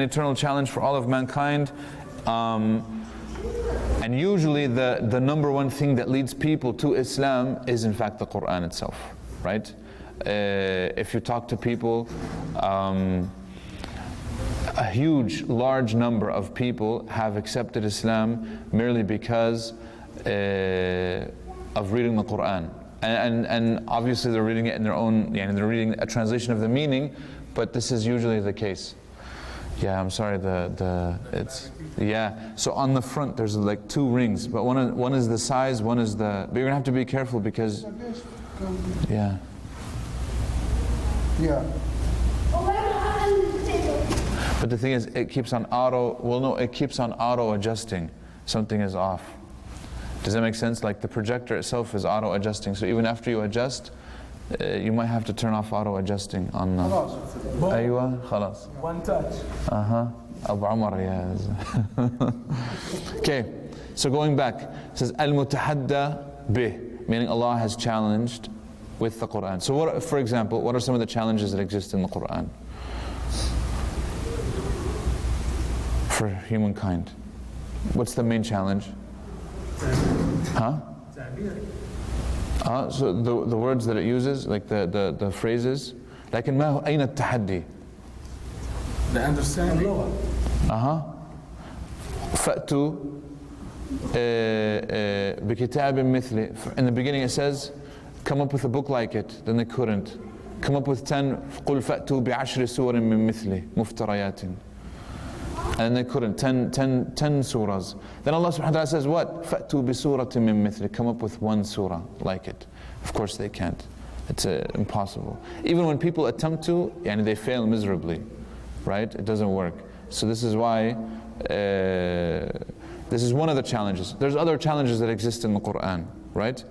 eternal challenge for all of mankind. And usually the number one thing that leads people to Islam is in fact the Quran itself, right? If you talk to people, a large number of people have accepted Islam merely because of reading the Quran. And obviously they're reading it in their own, they're reading a translation of the meaning, but this is usually the case. Yeah, I'm sorry, so on the front there's like 2 rings, but one is the size, one is the, but you're gonna have to be careful because, yeah. But the thing is, it keeps on it keeps on auto adjusting. Something is off. Does that make sense? Like the projector itself is auto adjusting, so even after you adjust, you might have to turn off auto adjusting on Aywa, khalas. One touch. Abu Umar, yes. Okay, so going back, it says al-mutahadda bih, meaning Allah has challenged with the Quran. So what, for example, what are some of the challenges that exist in the Quran for humankind? What's the main challenge? So the words that it uses, like the phrases, لكن ما هو أين التحدي? The understanding. فأتوا بكتاب مثله. In the beginning it says, come up with a book like it. Then they couldn't. Come up with 10. قل فأتوا بعشر سور من مثله مفتريات. And they couldn't. 10 surahs. Then Allah subhanahu wa ta'ala says what? فَأْتُوا بِسُورَةٍ مِّن مِثْلِ. Come up with one surah like it. Of course they can't. It's impossible. Even when people attempt to, they fail miserably. Right? It doesn't work. So this is why, this is one of the challenges. There's other challenges that exist in the Quran, right?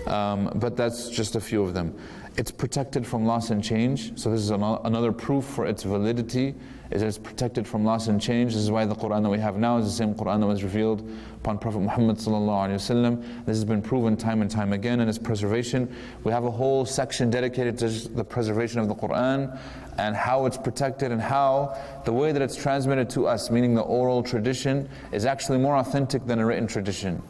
But that's just a few of them. It's protected from loss and change. So this is another proof for its validity, is that it's protected from loss and change. This is why the Quran that we have now is the same Quran that was revealed upon Prophet Muhammad sallallahu alaihi wasallam. This has been proven time and time again in its preservation. We have a whole section dedicated to the preservation of the Quran and how it's protected and how the way that it's transmitted to us, meaning the oral tradition, is actually more authentic than a written tradition.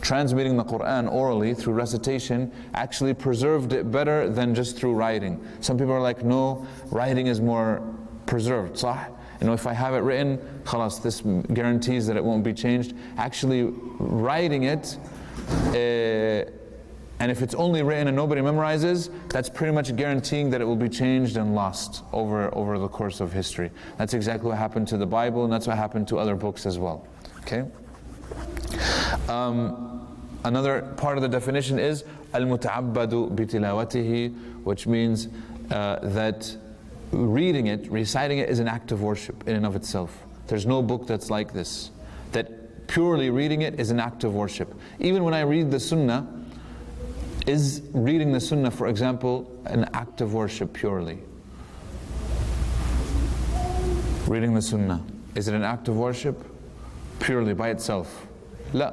Transmitting the Quran orally through recitation actually preserved it better than just through writing. Some people are like, no, writing is more preserved. Sah? If I have it written, khalas, this guarantees that it won't be changed. Actually, writing it, and if it's only written and nobody memorizes, that's pretty much guaranteeing that it will be changed and lost over the course of history. That's exactly what happened to the Bible, and that's what happened to other books as well. Okay? Another part of the definition is al-muta'abbadu bitilawatihi, which means that reading it, reciting it is an act of worship in and of itself. There's no book that's like this. That purely reading it is an act of worship. Even when I read the Sunnah, is reading the Sunnah, for example, an act of worship purely? Reading the Sunnah, is it an act of worship purely by itself? La.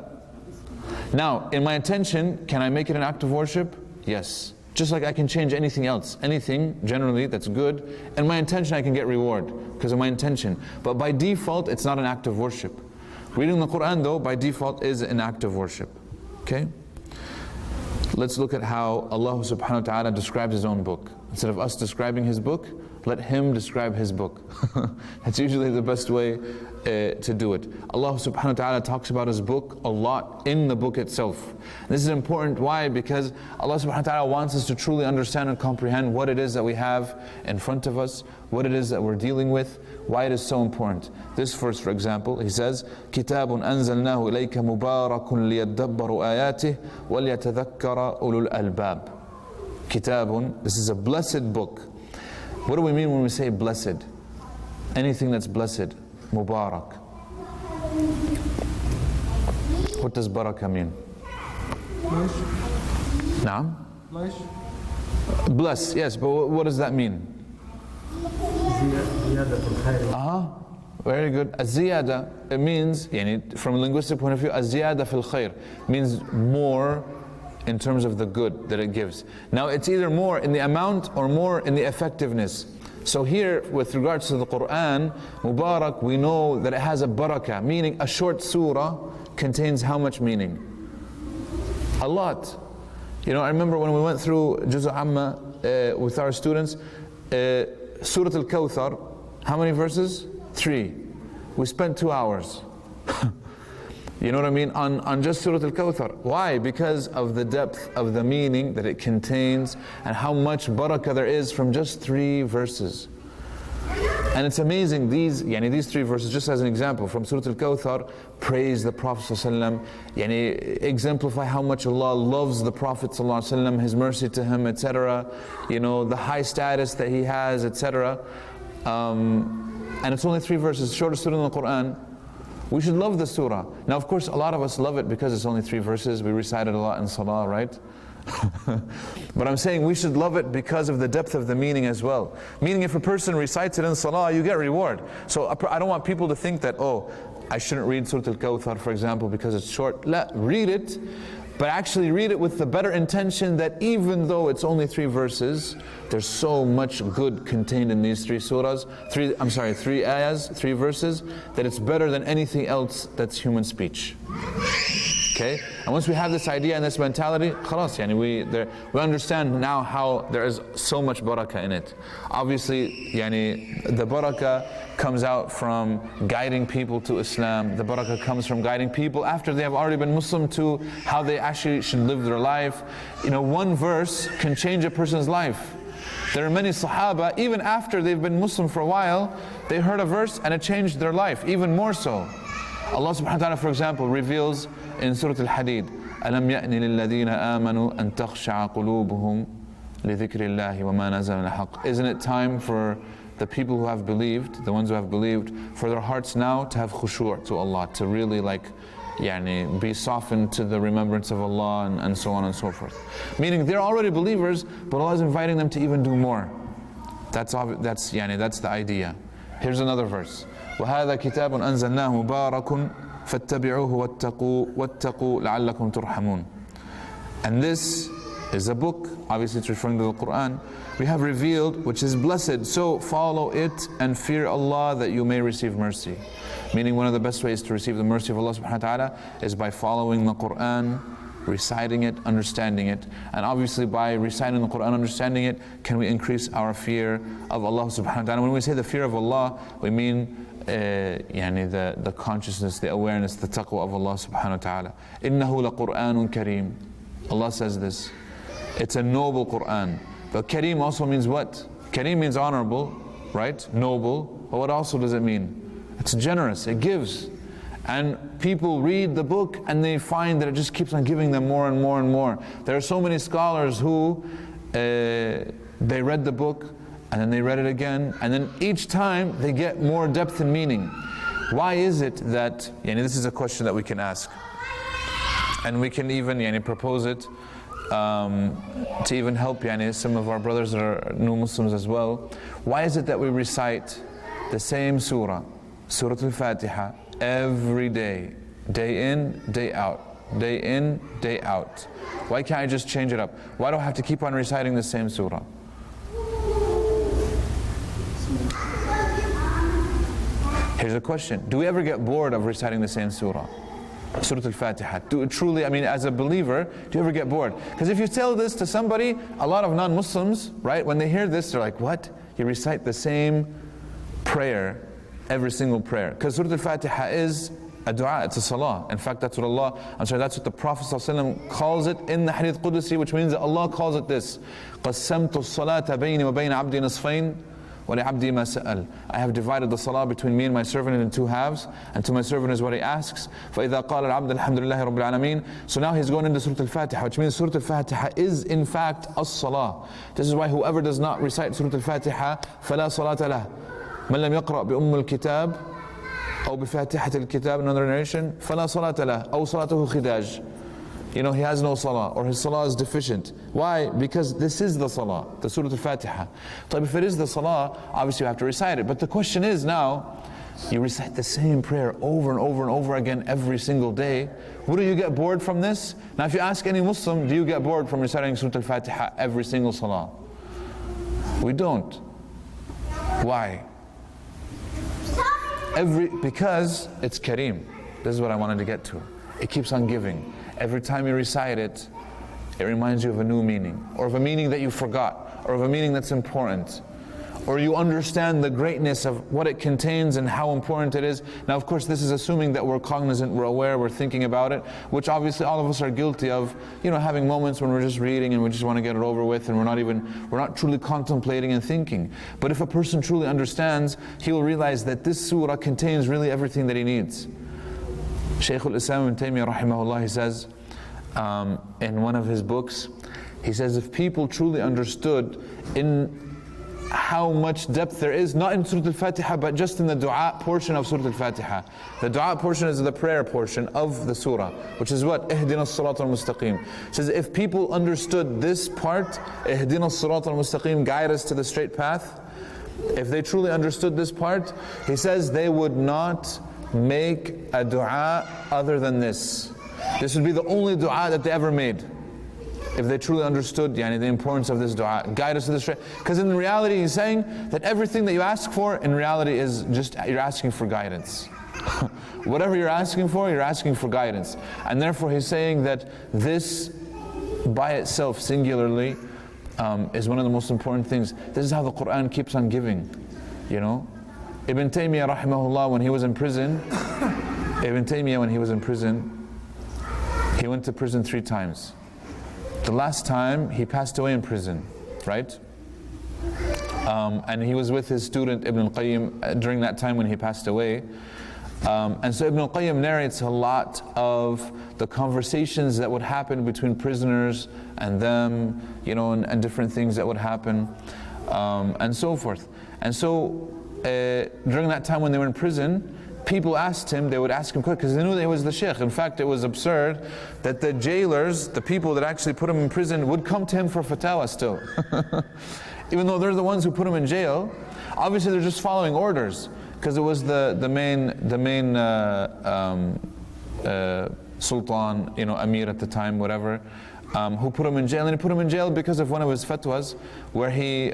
Now, in my intention, can I make it an act of worship? Yes. Just like I can change anything else. Anything, generally, that's good. In my intention, I can get reward because of my intention. But by default, it's not an act of worship. Reading the Quran, though, by default is an act of worship. Okay? Let's look at how Allah subhanahu wa ta'ala describes His own book. Instead of us describing His book, let Him describe His book. That's usually the best way to do it. Allah subhanahu wa ta'ala talks about His book a lot in the book itself. This is important. Why? Because Allah subhanahu wa ta'ala wants us to truly understand and comprehend what it is that we have in front of us, what it is that we're dealing with, why it is so important. This verse, for example, He says, كِتَابٌ أَنزَلْنَاهُ إِلَيْكَ مُبَارَكٌ لِيَدَّبَّرُوا آيَاتِهِ وَلْيَتَذَكَّرَ أُولُو الْأَلْبَابِ. Kitabun, this is a blessed book. What do we mean when we say blessed? Anything that's blessed, Mubarak. What does barakah mean? Naam? Bless, yes, but what does that mean? Very good. Az-ziyada, it means, from a linguistic point of view, az-ziyada fil khair means more in terms of the good that it gives. Now it's either more in the amount or more in the effectiveness. So here, with regards to the Quran, Mubarak, we know that it has a barakah, meaning a short surah contains how much meaning? A lot. You know, I remember when we went through Juz' Amma with our students, Surah Al-Kawthar, how many verses? 3. We spent 2 hours. You know what I mean? On just Surah Al-Kawthar. Why? Because of the depth of the meaning that it contains and how much barakah there is from just 3 verses. And it's amazing, these 3 verses, just as an example, from Surah Al-Kawthar, praise the Prophet ﷺ, exemplify how much Allah loves the Prophet ﷺ, His mercy to him, etc. You know, the high status that he has, etc. And it's only 3 verses, shortest surah in the Quran. We should love the surah. Now, of course, a lot of us love it because it's only 3 verses. We recite it a lot in salah, right? But I'm saying we should love it because of the depth of the meaning as well. Meaning, if a person recites it in salah, you get reward. So I don't want people to think that, oh, I shouldn't read Surah Al-Kawthar, for example, because it's short. Read it, but actually read it with the better intention that even though it's only 3 verses, there's so much good contained in these 3 surahs, 3 ayahs, 3 verses, that it's better than anything else that's human speech. Okay? And once we have this idea and this mentality, khalas, we understand now how there is so much barakah in it. Obviously, the barakah comes out from guiding people to Islam. The barakah comes from guiding people after they have already been Muslim to how they actually should live their life. You know, one verse can change a person's life. There are many Sahaba, even after they've been Muslim for a while, they heard a verse and it changed their life, even more so. Allah subhanahu wa ta'ala, for example, reveals in Surah Al-Hadid, أَلَمْ يَأْنِ لِلَّذِينَ آمَنُوا أَن تَخْشَعَ قُلُوبُهُمْ لِذِكْرِ اللَّهِ وَمَا نَزَلَ مِنَ الْحَقِّ. Isn't it time for the people who have believed, the ones who have believed, for their hearts now to have khushu' to Allah, to really be softened to the remembrance of Allah and so on and so forth. Meaning they're already believers, but Allah is inviting them to even do more. That's the idea. Here's another verse. وَهَذَا كِتَابٌ أَنزَلْنَاهُ مُبَارَكٌ فَاتَّبِعُوهُ وَاتَّقُوا لَعَلَّكُمْ تُرْحَمُونَ. And this is a book, obviously it's referring to the Quran, we have revealed, which is blessed, so follow it and fear Allah that you may receive mercy. Meaning one of the best ways to receive the mercy of Allah subhanahu wa ta'ala is by following the Quran, reciting it, understanding it. And obviously by reciting the Quran, understanding it, can we increase our fear of Allah subhanahu wa ta'ala. When we say the fear of Allah, we mean the consciousness, the awareness, the taqwa of Allah subhanahu wa ta'ala. إِنَّهُ لَقُرْآنٌ كَرِيمٌ. Allah says this. It's a noble Quran. But Kareem also means what? Kareem means honorable, right? Noble. But what also does it mean? It's generous, it gives. And people read the book and they find that it just keeps on giving them more and more and more. There are so many scholars who they read the book and then they read it again, and then each time they get more depth and meaning. Why is it that, this is a question that we can ask, and we can even propose it to even help some of our brothers that are new Muslims as well. Why is it that we recite the same surah, Surah Al-Fatiha, every day, day in, day out, day in, day out? Why can't I just change it up? Why do I have to keep on reciting the same surah? Here's a question. Do we ever get bored of reciting the same surah? Surah Al-Fatiha. Truly, as a believer, do you ever get bored? Because if you tell this to somebody, a lot of non-Muslims, right, when they hear this, they're like, what? You recite the same prayer, every single prayer. Because Surah Al-Fatiha is a dua, it's a salah. In fact, that's what that's what the Prophet ﷺ calls it in the Hadith Qudsi, which means that Allah calls it this. قَسَّمْتُ الصَّلَاةَ بَيْنِ وَبَيْنَ عَبْدِي نَصْفَيْنِ وَلِعَبْدِي مَا سَأَلْ. I have divided the salah between me and my servant in 2 halves, and to my servant is what he asks. فَإِذَا قَالَ الْعَبْدُ الْحَمْدُ لِلَّهِ رَبِّ الْعَالَمِينَ. So now he's going into Surah Al-Fatiha, which means Surah Al-Fatiha is in fact as-salah. This is why whoever does not recite Surah Al-Fatiha, فَلَا صَلَاةَ لَهُ مَنْ لَمْ يَقْرَأ بِأُمِّ الْكِتَابِ أو بفاتحة الكتاب, another narration, فَلَا صَلَاةَ لَهُ أو صَلَاتُهُ خِدَاج. He has no salah, or his salah is deficient. Why? Because this is the salah, the Surah Al-Fatiha. So if it is the salah, obviously you have to recite it. But the question is now, you recite the same prayer over and over and over again every single day. Would you get bored from this? Now if you ask any Muslim, do you get bored from reciting Surah Al-Fatiha every single salah? We don't. Why? Because it's Kareem. This is what I wanted to get to. It keeps on giving. Every time you recite it, it reminds you of a new meaning, or of a meaning that you forgot, or of a meaning that's important, or you understand the greatness of what it contains and how important it is. Now, of course, this is assuming that we're cognizant, we're aware, we're thinking about it, which obviously all of us are guilty of, having moments when we're just reading and we just want to get it over with, and we're not truly contemplating and thinking. But if a person truly understands, he will realize that this surah contains really everything that he needs. Shaykh al-Islam ibn Taymiyyah rahimahullah, he says in one of his books, he says, if people truly understood in how much depth there is, not in Surah Al-Fatiha, but just in the dua portion of Surah Al-Fatiha. The dua portion is the prayer portion of the surah, which is what? Ihdina as-sirat al-mustaqim. It says, if people understood this part, Ihdina as-sirat al-mustaqim, guide us to the straight path, if they truly understood this part, he says they would not make a dua other than this. This would be the only dua that they ever made, if they truly understood the importance of this dua. Guide us to this. Because in reality, he's saying that everything that you ask for, in reality, is just you're asking for guidance. Whatever you're asking for guidance. And therefore, he's saying that this, by itself, singularly, is one of the most important things. This is how the Quran keeps on giving. Ibn Taymiyyah, rahimahullah, when he was in prison, he went to prison 3 times. The last time he passed away in prison, right? And he was with his student Ibn al-Qayyim during that time when he passed away. And so Ibn al-Qayyim narrates a lot of the conversations that would happen between prisoners and them, and different things that would happen, and so forth. And so during that time when they were in prison, people asked him, they would ask him quick, because they knew that he was the sheikh. In fact, it was absurd that the jailers, the people that actually put him in prison, would come to him for fatwa still. Even though they're the ones who put him in jail, obviously they're just following orders, because it was the main sultan, Amir at the time, whatever, who put him in jail. And he put him in jail because of one of his fatwas, where he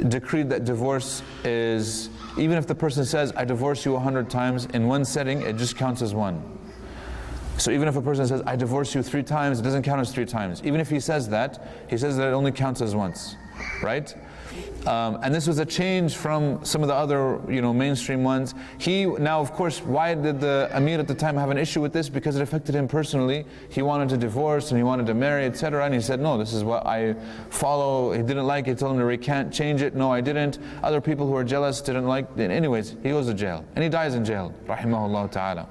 decreed that divorce is, even if the person says, I divorce you 100 times, in one setting, it just counts as one. So even if a person says, I divorce you 3 times, it doesn't count as 3 times. Even if he says that it only counts as once, right? And this was a change from some of the other, mainstream ones. Now, of course, why did the Amir at the time have an issue with this? Because it affected him personally. He wanted to divorce and he wanted to marry, etc. And he said, no, this is what I follow. He didn't like it. He told him to recant, change it. No, I didn't. Other people who were jealous didn't like it. Anyways, he goes to jail. And he dies in jail, rahimahullah ta'ala.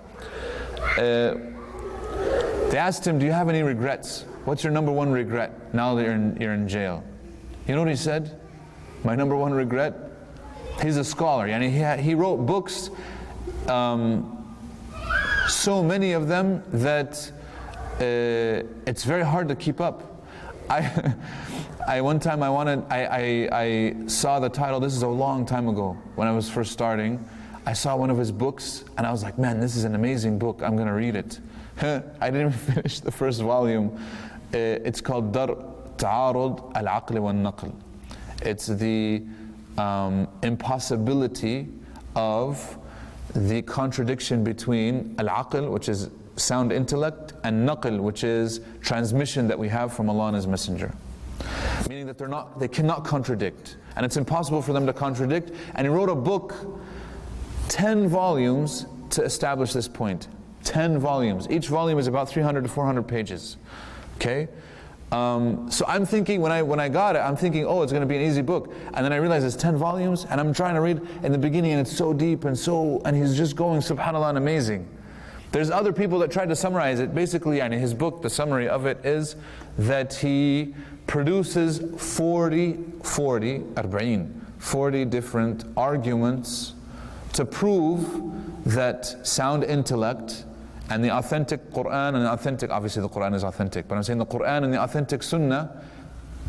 They asked him, do you have any regrets? What's your number 1 regret now that you're in jail? You know what he said? My number 1 regret? He's a scholar. He wrote books, so many of them that it's very hard to keep up. One time I saw the title, this is a long time ago, when I was first starting. I saw one of his books and I was like, man, this is an amazing book, I'm going to read it. I didn't even finish the first volume. It's called Ta'arud al-Aql wal-Naql. It's the impossibility of the contradiction between al-aql, which is sound intellect, and naql, which is transmission that we have from Allah and His Messenger. Meaning that they cannot contradict. And it's impossible for them to contradict. And he wrote a book, 10 volumes, to establish this point. 10 volumes. Each volume is about 300 to 400 pages. Okay? So I'm thinking, when I got it, I'm thinking, oh, it's going to be an easy book. And then I realize it's 10 volumes, and I'm trying to read in the beginning, and it's so deep, and he's just going, subhanAllah, and amazing. There's other people that tried to summarize it. Basically, his book, the summary of it is that he produces 40 different arguments to prove that sound intellect and the authentic Quran and the authentic, obviously the Quran is authentic, but I'm saying the Quran and the authentic Sunnah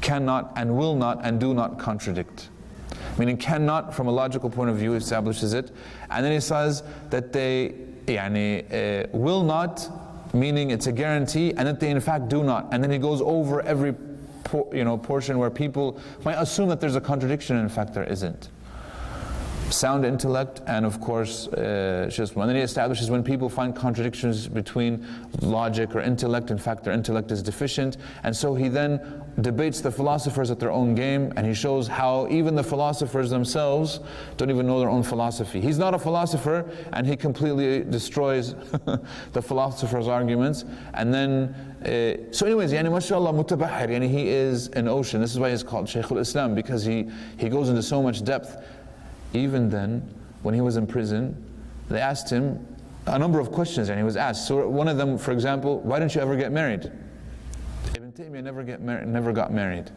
cannot and will not and do not contradict. Meaning cannot, from a logical point of view, establishes it. And then he says that they will not, meaning it's a guarantee, and that they in fact do not. And then he goes over every portion where people might assume that there's a contradiction, and in fact there isn't. Sound intellect, and of course, just when he establishes when people find contradictions between logic or intellect, in fact their intellect is deficient, and so he then debates the philosophers at their own game, and he shows how even the philosophers themselves don't even know their own philosophy. He's not a philosopher, and he completely destroys the philosophers' arguments. And then, so anyways, yani mashallah mutabahir, yani he is an ocean. This is why he's called Shaykh al-Islam, because he goes into so much depth. Even then, when he was in prison, they asked him a number of questions, and he was asked. So one of them, for example, why didn't you ever get married? Ibn Taymiyyah never got married.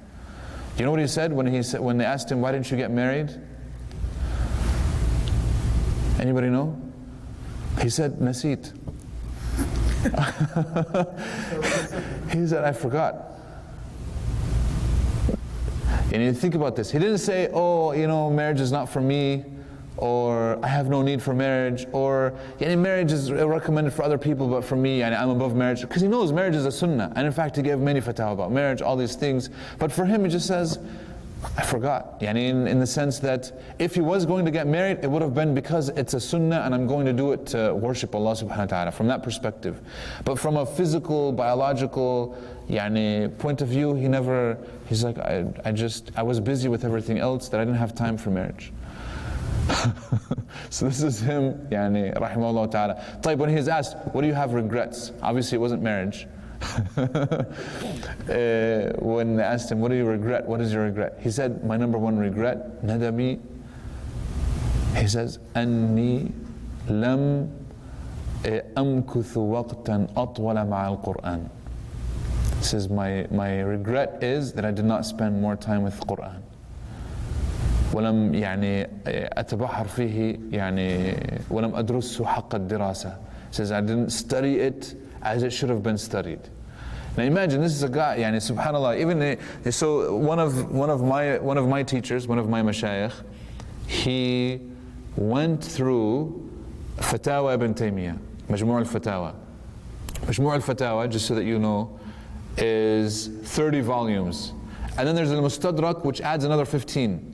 You know what he said when they asked him, why didn't you get married? Anybody know? He said, Naseet. He said, I forgot. And you think about this. He didn't say, oh, marriage is not for me, or I have no need for marriage, or marriage is recommended for other people, but for me, I'm above marriage. Because he knows marriage is a sunnah. And in fact, he gave many fatwa about marriage, all these things. But for him, he just says, I forgot. In the sense that if he was going to get married, it would have been because it's a sunnah and I'm going to do it to worship Allah subhanahu wa ta'ala, from that perspective. But from a physical, biological point of view, he's like, I was busy with everything else that I didn't have time for marriage. So this is him, rahimahullah ta'ala. When he is asked, what do you have regrets? Obviously it wasn't marriage. When they asked him, what do you regret? What is your regret? He said, my number one regret, nadami. He says, anni lam amkuthu waqtan atwala ma'al Qur'an. He says, my regret is that I did not spend more time with the Qur'an. ولم أتبحر فيه ولم أدرسه حق الدراسة. He says, I didn't study it as it should have been studied. Now imagine, this is a guy, subhanAllah, so one of my teachers, one of my mashayikh, he went through Fatawa ibn Taymiyyah, Majmu' al-Fatawa. Majmu' al-Fatawa, just so that you know, is 30 volumes. And then there's al-Mustadrak, which adds another 15.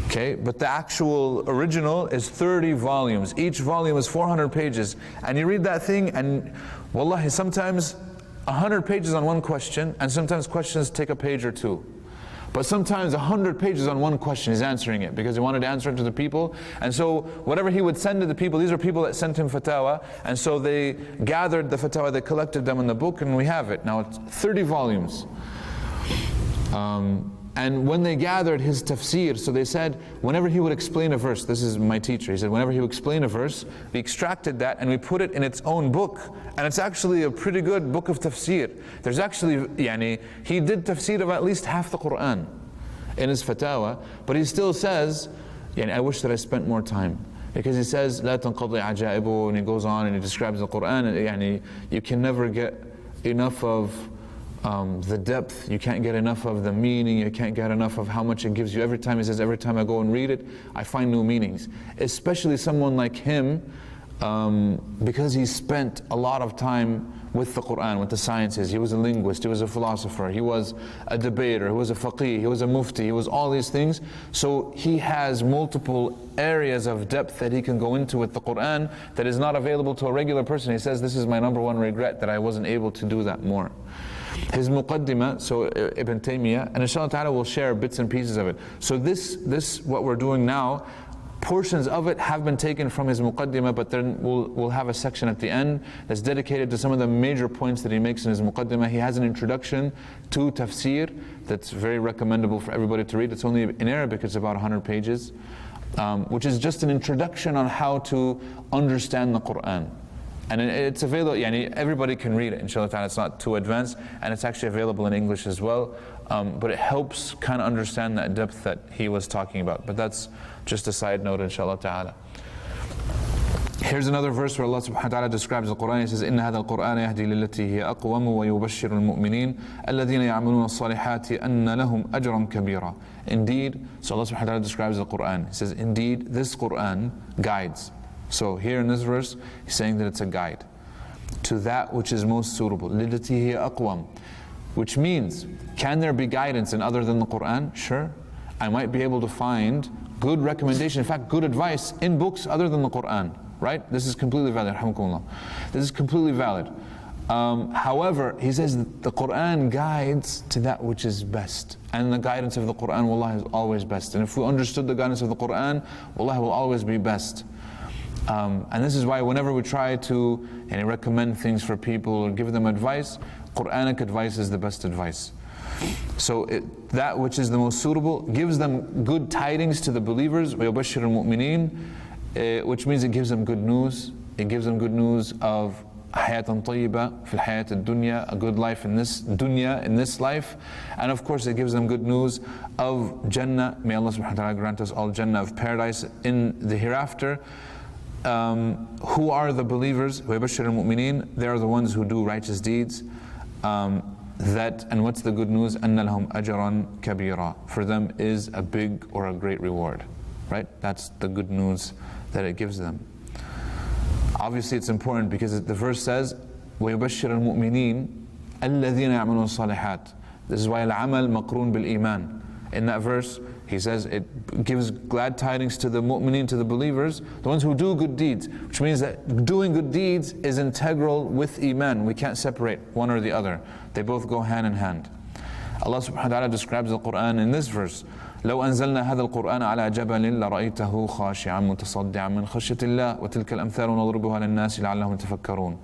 Okay, but the actual original is 30 volumes. Each volume is 400 pages. And you read that thing, and wallahi, sometimes 100 pages on one question, and sometimes questions take a page or two. But sometimes 100 pages on one question, he's answering it, because he wanted to answer it to the people. And so whatever he would send to the people, these are people that sent him fatwa, and so they gathered the fatwa, they collected them in the book, and we have it. Now it's 30 volumes. And when they gathered his tafseer, so they said, whenever he would explain a verse, this is my teacher, he said, whenever he would explain a verse, we extracted that and we put it in its own book. And it's actually a pretty good book of tafseer. There's actually, he did tafseer of at least half the Quran in his fatwa, but he still says, I wish that I spent more time. Because he says, لا تنقضي عجائبه, and he goes on and he describes the Quran, and you can never get enough of the depth, you can't get enough of the meaning, you can't get enough of how much it gives you. Every time he says, every time I go and read it, I find new meanings. Especially someone like him, because he spent a lot of time with the Quran, with the sciences. He was a linguist, he was a philosopher, he was a debater, he was a faqih, he was a mufti, he was all these things. So he has multiple areas of depth that he can go into with the Quran that is not available to a regular person. He says, this is my number one regret, that I wasn't able to do that more. His muqaddimah, so Ibn Taymiyyah, and inshallah ta'ala we'll share bits and pieces of it. So this what we're doing now, portions of it have been taken from his muqaddimah, but then we'll have a section at the end that's dedicated to some of the major points that he makes in his muqaddimah. He has an introduction to tafseer that's very recommendable for everybody to read. It's only in Arabic, it's about 100 pages, which is just an introduction on how to understand the Quran. And it's available, everybody can read it, inshallah ta'ala. It's not too advanced, and it's actually available in English as well. But it helps kind of understand that depth that he was talking about. But that's just a side note, inshallah ta'ala. Here's another verse where Allah subhanahu wa ta'ala describes the Quran. He says, إِنَّ هَذَا الْقُرْآنَ يَهْدِي لِلَّتِي هِيَ أَقْوَمُ وَيُبَشِّرُ الْمُؤْمِنِينَ الَّذِينَ يَعْمَلُونَ الصَّالِحَاتِ أَنَّ لَهُمْ أَجْرًا كَبِيرًا. Indeed, so Allah subhanahu wa ta'ala describes the Quran. He says, indeed, this Quran guides. So here in this verse, he's saying that it's a guide to that which is most suitable. لِلَّتِي هِيَ أَقْوَمُ. Which means, can there be guidance in other than the Quran? Sure. I might be able to find good recommendation, in fact good advice in books other than the Quran, right? This is completely valid, alhamdulillah. This is completely valid. However, he says that the Quran guides to that which is best. And the guidance of the Quran, wallah, is always best. And if we understood the guidance of the Quran, wallah, will always be best. And this is why whenever we try to recommend things for people or give them advice, Quranic advice is the best advice. So that which is the most suitable gives them good tidings to the believers, وَيُبَشِّرُ الْمُؤْمِنِينَ, which means it gives them good news. It gives them good news of hayatan tayyiba fil hayat dunya, a good life in this dunya, in this life. And of course it gives them good news of Jannah. May Allah subhanahu wa ta'ala grant us all Jannah of paradise in the hereafter. Who are the believers? وَيُبَشِّرُ الْمُؤْمِنِينَ, they are the ones who do righteous deeds. And what's the good news? أَنَّ لَهُمْ أَجْرًا كَبِيرًا, for them is a big or a great reward. Right? That's the good news that it gives them. Obviously it's important because the verse says وَيُبَشِّرُ الْمُؤْمِنِينَ الَّذِينَ يَعْمَلُونَ الصَّالِحَاتِ. This is why الْعَمَلْ مَقْرُونَ بِالْإِيمَانِ. In that verse, he says it gives glad tidings to the mu'mineen, to the believers, the ones who do good deeds, which means that doing good deeds is integral with iman. We can't separate one or the other. They both go hand in hand. Allah subhanahu wa ta'ala describes the Quran in this verse. لو أنزلنا هذا القرآن على جبل لرأيته خاشعا متصدعا من خشية الله وتلك الأمثال نضربها للناس لعلهم يتفكرون.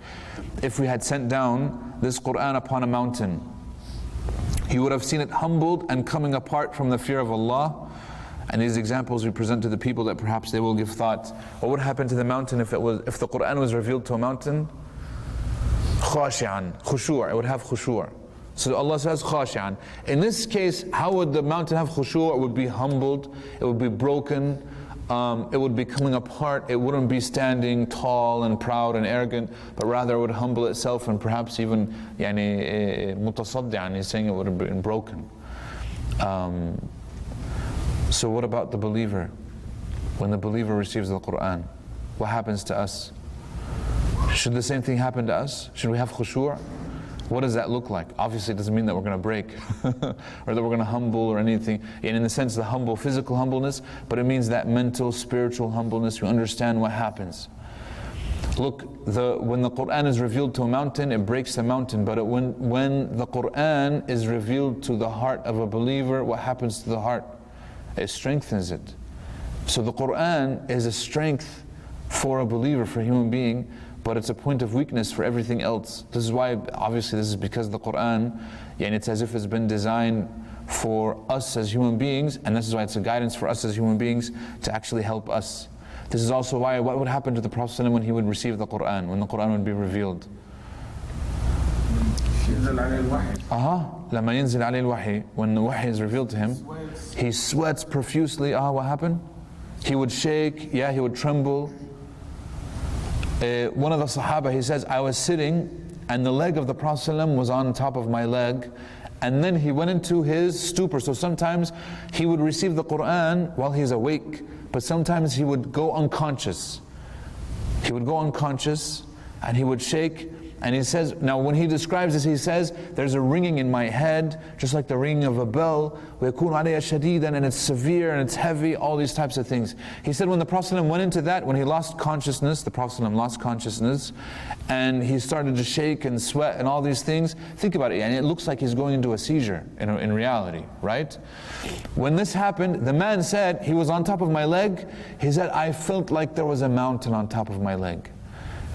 If we had sent down this Quran upon a mountain, you would have seen it humbled and coming apart from the fear of Allah. And these examples we present to the people that perhaps they will give thought. What would happen to the mountain if the Quran was revealed to a mountain? Khashi'an, khushu', it would have khushu'. So Allah says khashi'an. In this case, how would the mountain have khushu'? It would be humbled, it would be broken, it would be coming apart, it wouldn't be standing tall and proud and arrogant, but rather it would humble itself and perhaps even mutasaddi'an, he's saying it would have been broken. So what about the believer? When the believer receives the Quran, what happens to us? Should the same thing happen to us? Should we have khushu'? What does that look like? Obviously it doesn't mean that we're going to break or that we're going to humble or anything, and in the sense the humble physical humbleness, but it means that mental, spiritual humbleness. You understand what happens. Look, when the Quran is revealed to a mountain, it breaks the mountain, but when the Quran is revealed to the heart of a believer, what happens to the heart? It strengthens it. So the Quran is a strength for a believer, for a human being, but it's a point of weakness for everything else. This is why, obviously, this is because the Quran, and it's as if it's been designed for us as human beings, and this is why it's a guidance for us as human beings to actually help us. This is also why, what would happen to the Prophet when he would receive the Quran, when the Quran would be revealed? لما ينزل عليه الوحي, when the wahy is revealed to him, he sweats profusely. What happened? He would shake, he would tremble. One of the Sahaba, he says, I was sitting and the leg of the Prophet was on top of my leg, and then he went into his stupor. So sometimes he would receive the Quran while he's awake, but sometimes he would go unconscious. He would go unconscious and he would shake. And he says, now when he describes this, he says, there's a ringing in my head, just like the ringing of a bell, and it's severe and it's heavy, all these types of things. He said when the Prophet went into that, when he lost consciousness, the Prophet lost consciousness, and he started to shake and sweat and all these things, think about it, and it looks like he's going into a seizure in reality, right? When this happened, the man said, he was on top of my leg, he said, I felt like there was a mountain on top of my leg.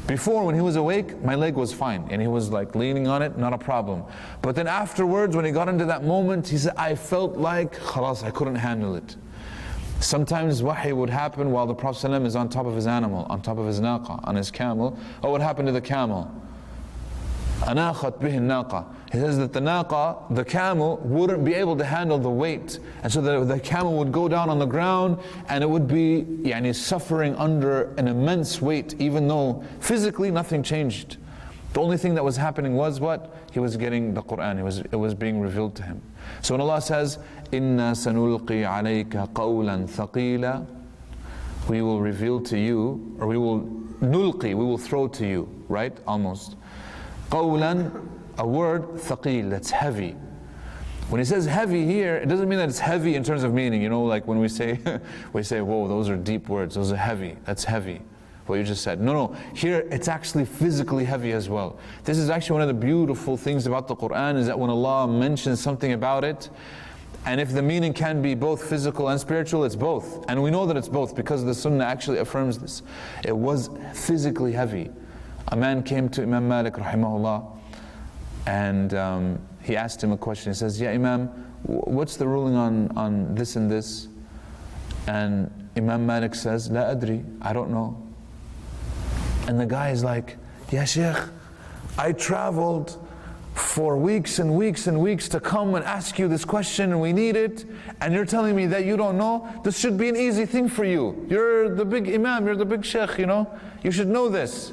Before, when he was awake, my leg was fine, and he was like leaning on it, not a problem. But then afterwards, when he got into that moment, he said, I felt like, khalas, I couldn't handle it. Sometimes wahy would happen while the Prophet ﷺ is on top of his animal, on top of his naqa, on his camel. What would happen to the camel? Anakhat bihi naqa. He says that the naqa, the camel, wouldn't be able to handle the weight. And so the camel would go down on the ground and it would be suffering under an immense weight, even though physically nothing changed. The only thing that was happening was what? He was getting the Quran, it was being revealed to him. So when Allah says, إِنَّا سَنُلْقِي عَلَيْكَ قَوْلًا ثَقِيلًا, we will reveal to you, or we will throw to you, right? Almost. قَوْلًا, a word, thaqil, that's heavy. When he says heavy here, it doesn't mean that it's heavy in terms of meaning. You know, like when we say, whoa, those are deep words, those are heavy, that's heavy. What you just said. No, here it's actually physically heavy as well. This is actually one of the beautiful things about the Quran, is that when Allah mentions something about it, and if the meaning can be both physical and spiritual, it's both. And we know that it's both because the Sunnah actually affirms this. It was physically heavy. A man came to Imam Malik rahimahullah, and he asked him a question. He says, "Ya Imam, what's the ruling on this and this?" And Imam Malik says, "La adri, I don't know." And the guy is like, "Ya Sheikh, I traveled for weeks and weeks and weeks to come and ask you this question, and we need it, and you're telling me that you don't know? This should be an easy thing for you. You're the big Imam, you're the big Sheikh, you know? You should know this.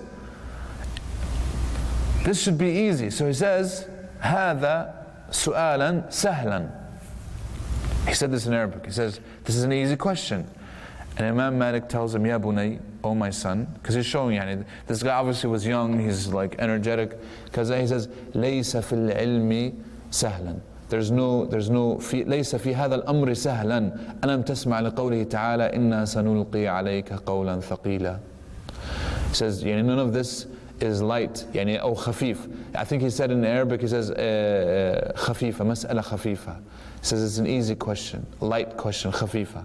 This should be easy." So he says, "هذا سؤالا سهلا." He said this in Arabic. He says, "This is an easy question." And Imam Malik tells him, "Ya bunay, oh my son," because he's showing, this guy obviously was young, he's like energetic, because he says, "ليس في العلم سهلا." There's no ليس في هذا الأمر سهلا ألم تسمع لقوله تعالى إنا سنلقي عليك قولا ثقيلا. He says, none of this is light, أو خفيف. I think he said in Arabic, he says خفيفة, مسألة خفيفة. He says it's an easy question, light question, خفيفة.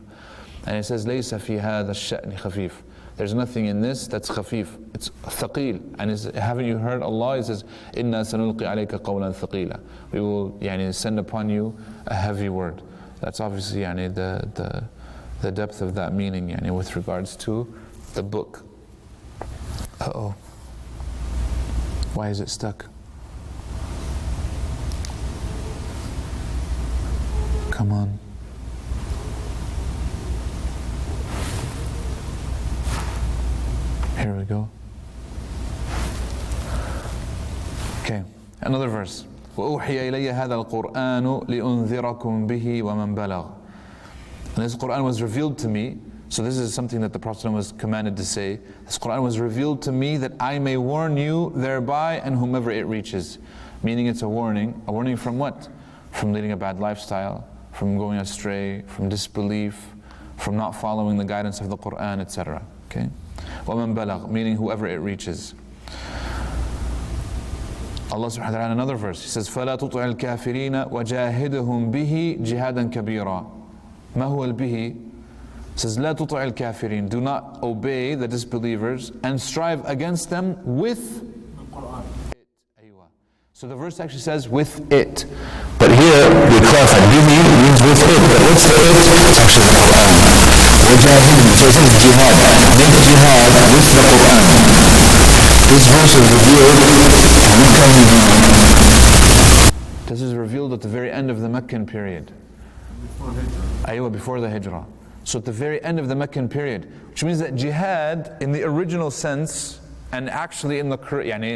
And he says, ليس في هذا الشأن خفيف. There's nothing in this that's khafif. It's thaqil. And haven't you heard Allah? He says, إِنَّا سَنُلْقِي عَلَيْكَ قَوْلًا ثَقِيلًا. We will send upon you a heavy word. That's obviously the depth of that meaning with regards to the book. Uh-oh. Why is it stuck? Come on. Here we go. Okay, another verse. وَأُوحِيَ إِلَيَّ هَذَا الْقُرْآنُ لِأُنذِرَكُمْ بِهِ وَمَنْ بَلَغَ. And this Quran was revealed to me. So this is something that the Prophet was commanded to say. This Quran was revealed to me that I may warn you thereby and whomever it reaches. Meaning it's a warning. A warning from what? From leading a bad lifestyle, from going astray, from disbelief, from not following the guidance of the Quran, etc. Okay? وَمَنْ بَلَغ, meaning whoever it reaches. Allah subhanahu wa ta'ala in another verse, He says, فَلَا تُطِعِ الْكَافِرِينَ وَجَاهِدْهُمْ بِهِ جِهَادًا كَبِيرًا. مَا هُوَ الْبِهِ? Says, لَا تُطِعِ الْكَافِرِينَ, do not obey the disbelievers and strive against them with it. So the verse actually says, with it. But here, we clarify, bihi means with it. But what's the it? It's actually the Quran. وَجَاهِدْهُمْ, so it says jihad. Make jihad with the Quran. This verse is revealed. This is revealed at the very end of the Meccan period. Before the Hijrah. So at the very end of the Meccan period, which means that jihad in the original sense, and actually in the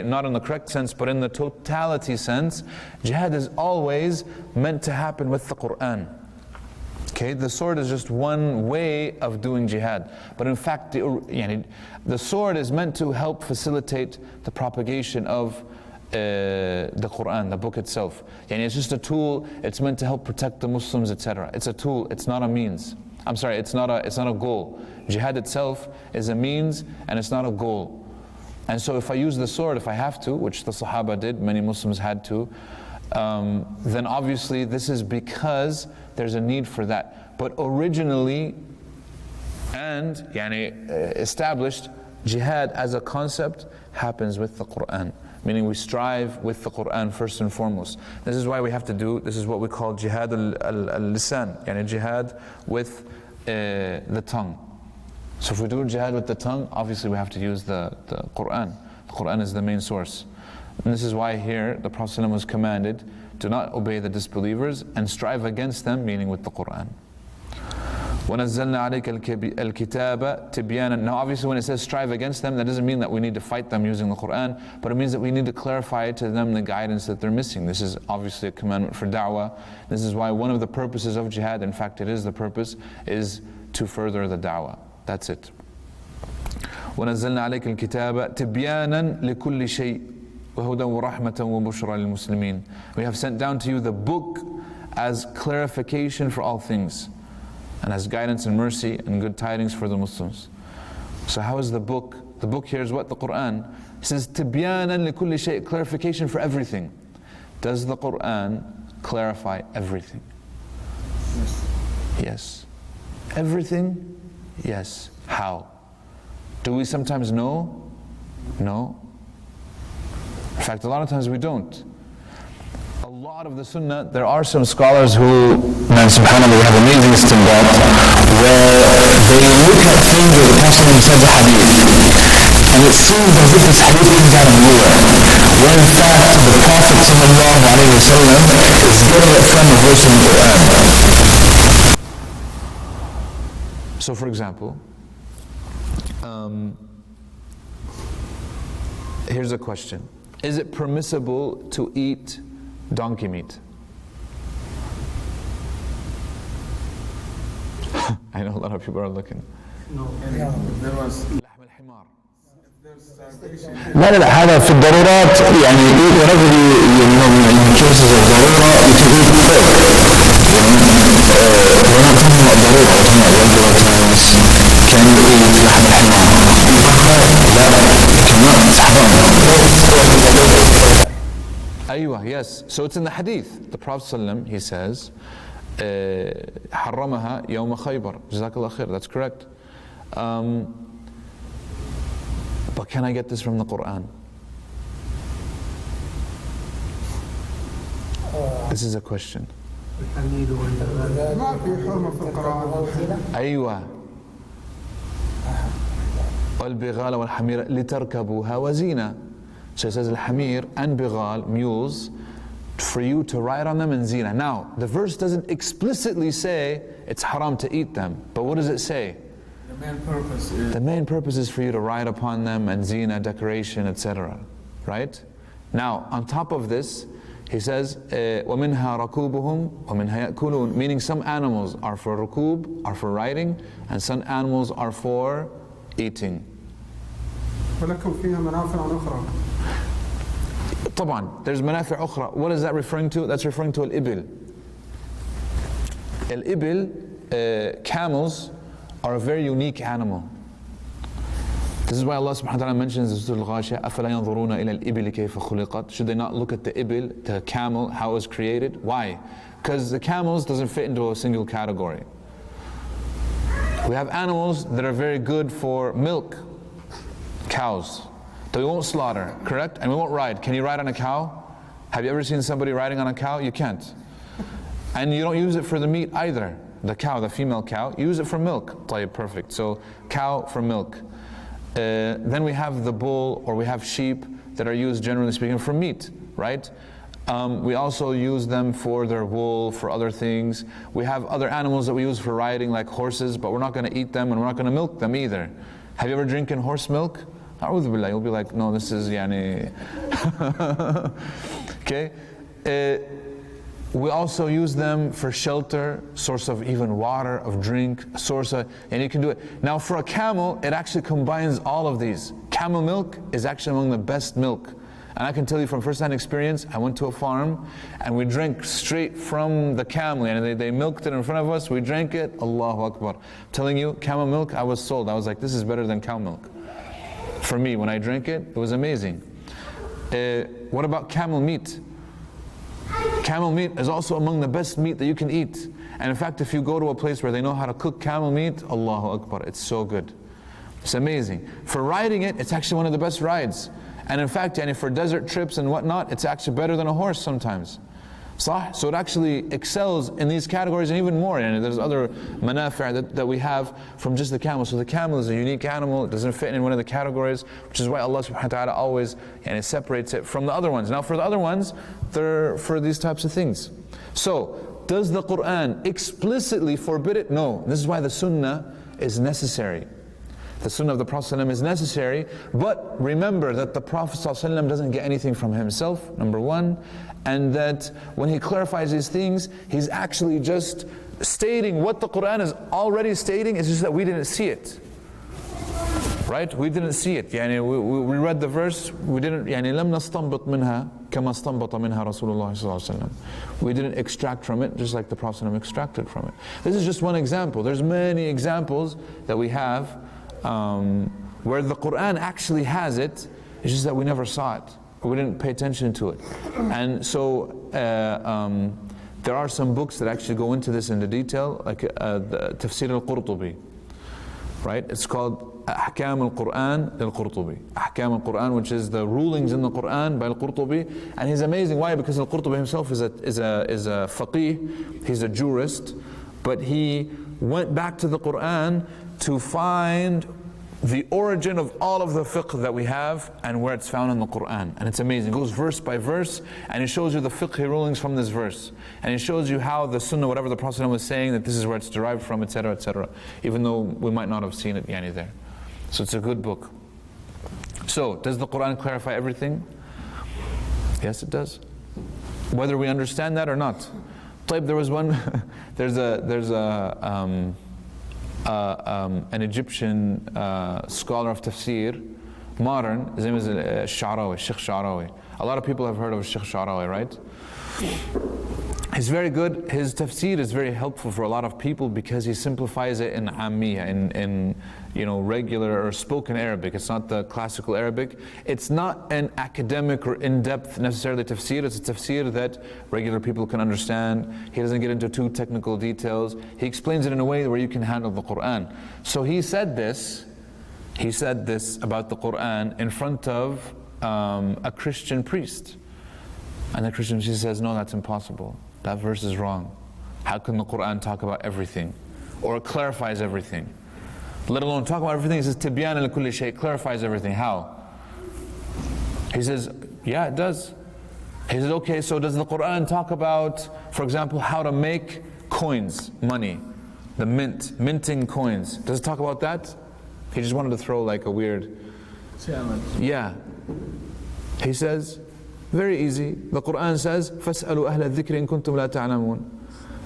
not in the correct sense, but in the totality sense, jihad is always meant to happen with the Quran. Okay, the sword is just one way of doing jihad, but in fact, the sword is meant to help facilitate the propagation of the Quran, the book itself. It's just a tool. It's meant to help protect the Muslims, etc. It's a tool. It's not a means. I'm sorry. It's not a goal. Jihad itself is a means, and it's not a goal. And so, if I use the sword, if I have to, which the Sahaba did, many Muslims had to, then obviously this is because there's a need for that. But originally, and established, jihad as a concept happens with the Quran. Meaning we strive with the Quran first and foremost. This is why we have to do, this is what we call jihad al-lisan, jihad with the tongue. So if we do jihad with the tongue, obviously we have to use the Quran. The Quran is the main source. And this is why here the Prophet ﷺ was commanded to not obey the disbelievers and strive against them, meaning with the Quran. وَنَزَّلْنَا عَلَيْكَ الْكِتَابَ تِبْيَانًا. Now obviously when it says strive against them, that doesn't mean that we need to fight them using the Quran, but it means that we need to clarify to them the guidance that they're missing. This is obviously a commandment for da'wah. This is why one of the purposes of jihad, in fact it is the purpose, is to further the da'wah. That's it. وَنَزَّلْنَا عَلَيْكَ الْكِتَابَ تِبْيَانًا لِكُلِّ شَيْءٍ. وَهُدًى وَرَحْمَةً وَبُشْرَى لِلْمُسْلِمِينَ. We have sent down to you the book as clarification for all things, and as guidance and mercy and good tidings for the Muslims. So how is the book? The book here is what? The Quran. It says, تِبْيَانًا لِكُلِّ شَيْءٍ, clarification for everything. Does the Quran clarify everything? Yes. Yes. Everything? Yes. How? Do we sometimes know? No. In fact, a lot of times we don't. A lot of the Sunnah, there are some scholars who, man, subhanAllah, have amazing istinbat, where they look at things that the Prophet says a hadith, and it seems as if this hadith comes out of nowhere, when in fact the Prophet sallallahu alayhi wa sallam is getting it from a verse in the Quran. So for example, here's a question. Is it permissible to eat donkey meat? I know a lot of people are looking. No. There was. لحم الحمار. لا لا لا هذا في الضرورات يعني whenever in cases of ضرورة you can eat pork. We're not talking about ضرورة, we're talking about regular times. Can you eat لحم الحمار؟ لا cannot, it's haram. أيوة, yes. So it's in the hadith. The Prophet ﷺ, he says, حرمها يوم خيبر. جزاك الله خير. That's correct. But can I get this from the Quran? This is a question. ما في حرمة في القرآن. أيوة. والبغال والحمير لتركبوها وزينة. So it says al-hamir and bighal, mules, for you to ride on them and zina. Now, the verse doesn't explicitly say it's haram to eat them, but what does it say? The main purpose is. The main purpose is for you to ride upon them and zina, decoration, etc. Right? Now, on top of this, he says, وَمِنْهَا رَكُوبُهُمْ وَمِنْهَا يَأْكُلُونَ, meaning some animals are for rukub, are for riding, and some animals are for eating. ولكم فيها منافع أخرى. طبعا, there's منافع أخرى. What is that referring to? That's referring to al-ibil. Al-ibil, camels, are a very unique animal. This is why Allah subhanahu wa ta'ala mentions in Surah Al-Ghashiyah, أَفَلَا يَنظُرُونَ إِلَى الْإِبِلِ كَيْفَ خُلِقَتْ. Should they not look at the ibil, the camel, how it was created? Why? Because the camels doesn't fit into a single category. We have animals that are very good for milk, cows, that we won't slaughter, correct? And we won't ride. Can you ride on a cow? Have you ever seen somebody riding on a cow? You can't. And you don't use it for the meat either. The cow, the female cow, you use it for milk. طيب, perfect. So cow for milk. Then we have the bull, or we have sheep that are used, generally speaking, for meat, right? We also use them for their wool, for other things. We have other animals that we use for riding, like horses, but we're not going to eat them and we're not going to milk them either. Have you ever drinking horse milk? A'udhu billah. You'll be like, no, this is yani. Okay? We also use them for shelter, source of even water, of drink, source of, and you can do it. Now for a camel, it actually combines all of these. Camel milk is actually among the best milk. And I can tell you from first-hand experience, I went to a farm and we drank straight from the camel, and they milked it in front of us, we drank it, Allahu Akbar. I'm telling you, camel milk, I was sold. I was like, this is better than cow milk. For me, when I drank it, it was amazing. What about camel meat? Camel meat is also among the best meat that you can eat. And in fact, if you go to a place where they know how to cook camel meat, Allahu Akbar, it's so good. It's amazing. For riding it, it's actually one of the best rides. And in fact, for desert trips and whatnot, it's actually better than a horse sometimes. صح? So it actually excels in these categories and even more. And there's other manafi' that we have from just the camel. So the camel is a unique animal. It doesn't fit in one of the categories, which is why Allah subhanahu wa ta'ala always separates it from the other ones. Now for the other ones, they're for these types of things. So does the Quran explicitly forbid it? No. This is why the Sunnah is necessary. The Sunnah of the Prophet ﷺ is necessary, but remember that the Prophet ﷺ doesn't get anything from himself, number one, and that when he clarifies these things, he's actually just stating what the Quran is already stating, it's just that we didn't see it. Right? We didn't see it. يعني we read the verse, we didn't يعني لم نستنبط منها كما استنبط منها رسول الله صلى الله عليه وسلم. We didn't extract from it just like the Prophet extracted from it. This is just one example. There's many examples that we have where the Quran actually has it. It's just that we never saw it. We didn't pay attention to it. And so there are some books that actually go into this into detail, like the Tafseer al-Qurtubi. Right? It's called Ahkam al-Quran al-Qurtubi. Ahkam al-Quran, which is the rulings in the Quran by al-Qurtubi. And he's amazing. Why? Because al-Qurtubi himself is a faqih, he's a jurist, but he went back to the Quran to find the origin of all of the fiqh that we have and where it's found in the Quran. And it's amazing. It goes verse by verse and it shows you the fiqh rulings from this verse. And it shows you how the sunnah, whatever the Prophet was saying, that this is where it's derived from, etc., etc. Even though we might not have seen it yani there. So it's a good book. So, does the Quran clarify everything? Yes, it does. Whether we understand that or not. There was one, there's an Egyptian scholar of tafsir, modern, his name is Sha'rawi, Sheikh Sha'rawi. A lot of people have heard of Sheikh Sha'rawi, right? He's very good. His tafsir is very helpful for a lot of people because he simplifies it in Ammiya, in regular or spoken Arabic. It's not the classical Arabic. It's not an academic or in-depth necessarily tafsir. It's a tafsir that regular people can understand. He doesn't get into too technical details. He explains it in a way where you can handle the Quran. So he said this about the Quran in front of a Christian priest. And the Christian priest says, no, that's impossible. That verse is wrong. How can the Quran talk about everything? Or it clarifies everything. Let alone talk about everything. It says, Tibyan al-kulli shay, clarifies everything. How? He says, yeah, it does. He says, okay, so does the Quran talk about, for example, how to make coins, money, the minting coins? Does it talk about that? He just wanted to throw like a weird challenge. Yeah. He says, very easy. The Quran says, فَاسْأَلُوا أَهْلَ الذِّكْرِ إِن كُنْتُمْ لَا تَعْلَمُونَ.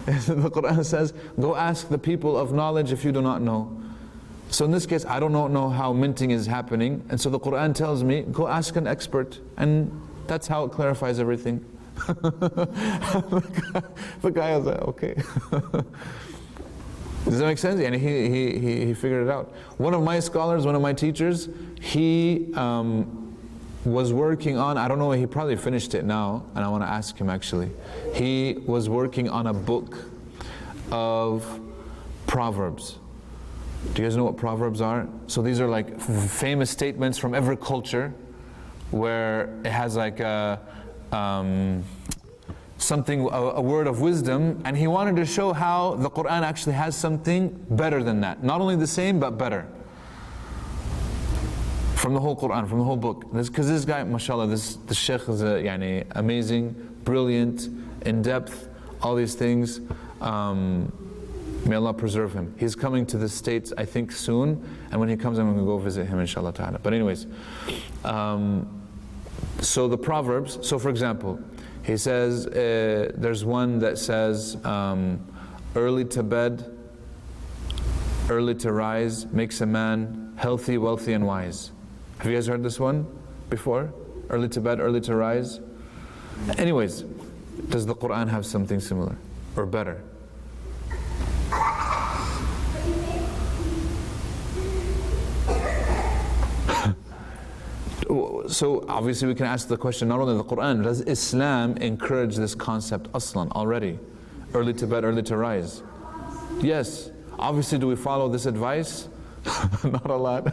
The Quran says, go ask the people of knowledge if you do not know. So in this case, I don't know how minting is happening, and so the Quran tells me, go ask an expert, and that's how it clarifies everything. The guy was like, okay. Does that make sense? And he figured it out. One of my scholars, one of my teachers, he was working on, I don't know, he probably finished it now, and I want to ask him actually. He was working on a book of Proverbs. Do you guys know what Proverbs are? So these are like famous statements from every culture where it has like a word of wisdom, and he wanted to show how the Quran actually has something better than that. Not only the same, but better. From the whole Quran, from the whole book. Because this guy, mashallah, the Sheikh is amazing, brilliant, in-depth, all these things. May Allah preserve him. He's coming to the States, I think, soon, and when he comes, I'm going to go visit him, inshallah ta'ala. But anyways, so the Proverbs, so for example, he says, there's one that says, early to bed, early to rise, makes a man healthy, wealthy, and wise. Have you guys heard this one before? Early to bed, early to rise. Anyways, does the Quran have something similar or better? So obviously we can ask the question, not only the Quran, does Islam encourage this concept aslan already? Early to bed, early to rise. Yes. Obviously, do we follow this advice? Not a lot.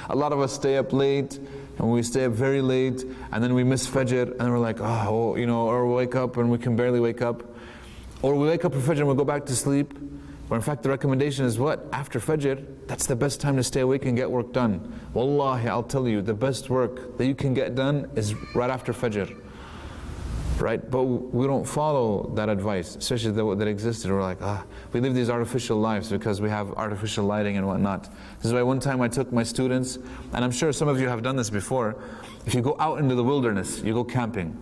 A lot of us stay up late, and we stay up very late, and then we miss Fajr, and we're like, or we wake up and we can barely wake up. Or we wake up for Fajr and we go back to sleep. Where in fact the recommendation is what? After Fajr, that's the best time to stay awake and get work done. Wallahi, I'll tell you, the best work that you can get done is right after Fajr. Right? But we don't follow that advice, especially that existed. We're like, we live these artificial lives because we have artificial lighting and whatnot. This is why one time I took my students, and I'm sure some of you have done this before. If you go out into the wilderness, you go camping.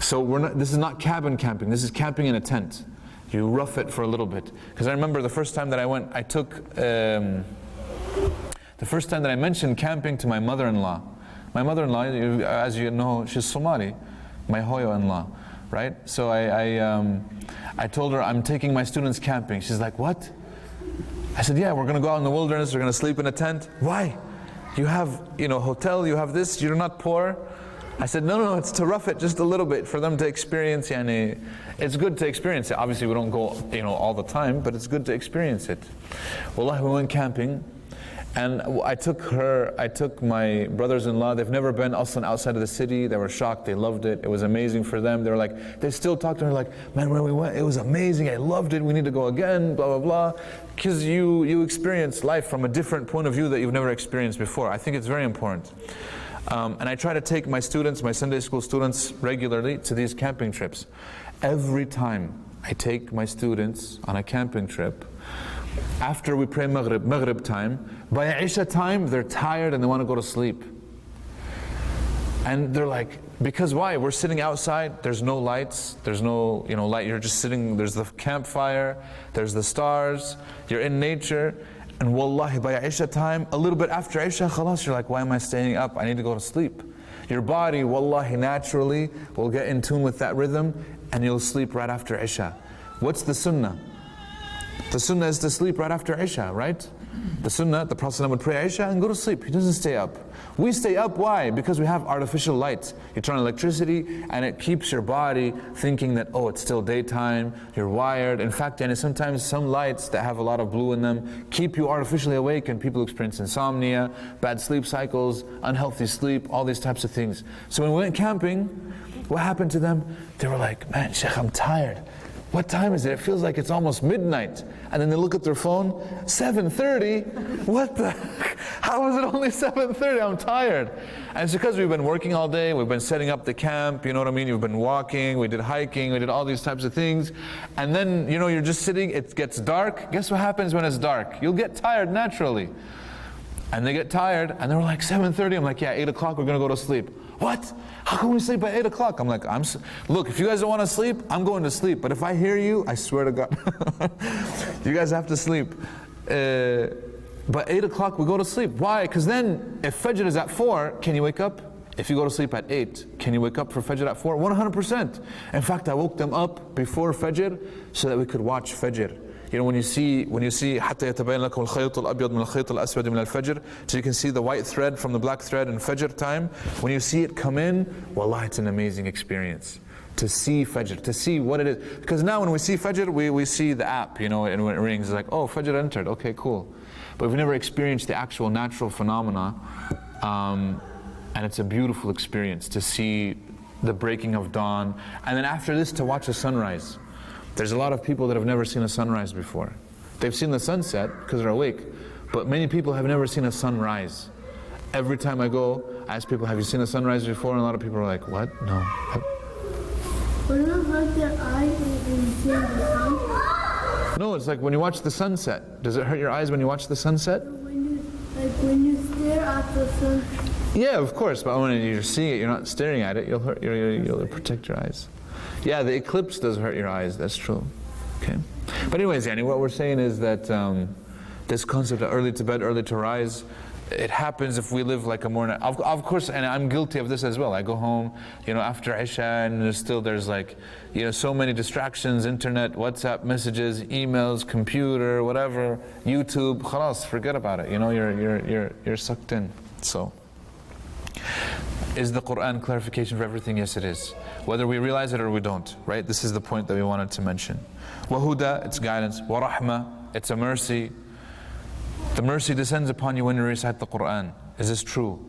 So this is not cabin camping, this is camping in a tent. You rough it for a little bit. Because I remember the first time that I went, I took the The first time that I mentioned camping to my mother-in-law. My mother-in-law, as you know, she's Somali, my Hoyo-in-law, right? So I told her I'm taking my students camping. She's like, what? I said, yeah, we're going to go out in the wilderness, we're going to sleep in a tent. Why? You have, hotel, you have this, you're not poor. I said, no, it's to rough it just a little bit for them to experience. It's good to experience it. Obviously, we don't go, all the time, but it's good to experience it. Wallahi, we went camping, and I took my brothers-in-law. They've never been outside of the city. They were shocked. They loved it. It was amazing for them. They were like, they still talk to her like, man, when we went, it was amazing. I loved it. We need to go again. Blah blah blah. Because you experience life from a different point of view that you've never experienced before. I think it's very important. And I try to take my students, my Sunday school students, regularly to these camping trips. Every time I take my students on a camping trip, after we pray Maghrib time, by Isha time, they're tired and they want to go to sleep. And they're like, because why? We're sitting outside, there's no lights, there's no light, you're just sitting, there's the campfire, there's the stars, you're in nature. And wallahi, by Isha time, a little bit after Isha, khalas, you're like, why am I staying up? I need to go to sleep. Your body, wallahi, naturally will get in tune with that rhythm and you'll sleep right after Isha. What's the sunnah? The sunnah is to sleep right after Isha, right? The sunnah, the Prophet would pray Isha and go to sleep. He doesn't stay up. We stay up, why? Because we have artificial light. You turn on electricity and it keeps your body thinking that, oh, it's still daytime, you're wired. In fact, sometimes some lights that have a lot of blue in them keep you artificially awake, and people experience insomnia, bad sleep cycles, unhealthy sleep, all these types of things. So when we went camping, what happened to them? They were like, man, Sheikh, I'm tired. What time is it? It feels like it's almost midnight. And then they look at their phone, 7:30? What the heck? How is it only 7:30? I'm tired. And it's because we've been working all day, we've been setting up the camp, you know what I mean? You've been walking, we did hiking, we did all these types of things. And then, you're just sitting, it gets dark. Guess what happens when it's dark? You'll get tired naturally. And they get tired, and they were like, 7:30? I'm like, yeah, 8 o'clock, we're going to go to sleep. What? How can we sleep at 8 o'clock? I'm like, look, if you guys don't want to sleep, I'm going to sleep. But if I hear you, I swear to God, you guys have to sleep. But 8 o'clock, we go to sleep. Why? Because then, if Fajr is at 4, can you wake up? If you go to sleep at 8, can you wake up for Fajr at 4? 100%. In fact, I woke them up before Fajr so that we could watch Fajr. When you see حتى يتبين لكم الخيط الأبيض من الخيط الأسود من الفجر, so you can see the white thread from the black thread in Fajr time. When you see it come in, wallahi, it's an amazing experience to see Fajr, to see what it is. Because now when we see Fajr, we see the app, and when it rings, it's like, oh, Fajr entered, okay, cool. But we've never experienced the actual natural phenomena, and it's a beautiful experience to see the breaking of dawn, and then after this to watch the sunrise. There's a lot of people that have never seen a sunrise before. They've seen the sunset because they're awake, but many people have never seen a sunrise. Every time I go, I ask people, have you seen a sunrise before? And a lot of people are like, what? No. Will it hurt your eyes when you see the sun? No, it's like when you watch the sunset. Does it hurt your eyes when you watch the sunset? When you stare at the sun. Yeah, of course, but when you're seeing it, you're not staring at it, you'll protect your eyes. Yeah, the eclipse does hurt your eyes, that's true. Okay. But anyways, what we're saying is that this concept of early to bed, early to rise, it happens if we live like a more, of course, and I'm guilty of this as well. I go home, after Isha, and there's like, so many distractions, internet, WhatsApp messages, emails, computer, whatever, YouTube, khalas, forget about it. You're sucked in. So, is the Quran clarification for everything? Yes, it is. Whether we realize it or we don't, right? This is the point that we wanted to mention. Wahuda, it's guidance. Warahma, it's a mercy. The mercy descends upon you when you recite the Quran. Is this true?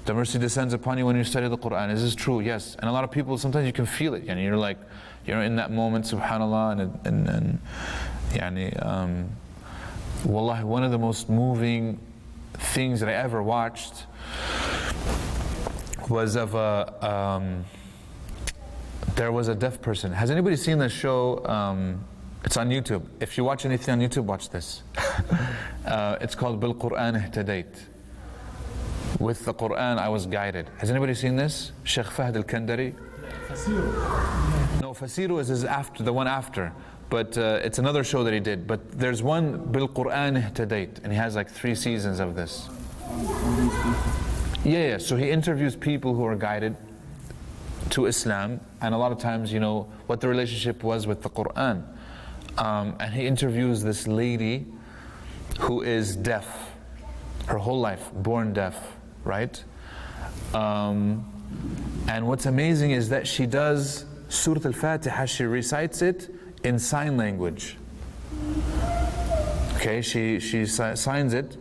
The mercy descends upon you when you study the Quran. Is this true? Yes. And a lot of people, sometimes you can feel it. You're like, in that moment, subhanAllah, and wallahi, one of the most moving things that I ever watched was of there was a deaf person. Has anybody seen the show? It's on YouTube. If you watch anything on YouTube, watch this. It's called Bil Quran Ihtadayt. With the Quran, I was guided. Has anybody seen this? Sheikh Fahd al-Kandari? No, Fasiru is after, the one after. But it's another show that he did. But there's one, Bil Quran Ihtadayt, and he has like 3 seasons of this. on these people? Yeah. So he interviews people who are guided to Islam, and a lot of times, you know, what the relationship was with the Quran. And he interviews this lady who is deaf, her whole life, born deaf, right? And what's amazing is that she does Surah Al-Fatiha, she recites it in sign language. Okay, she signs it.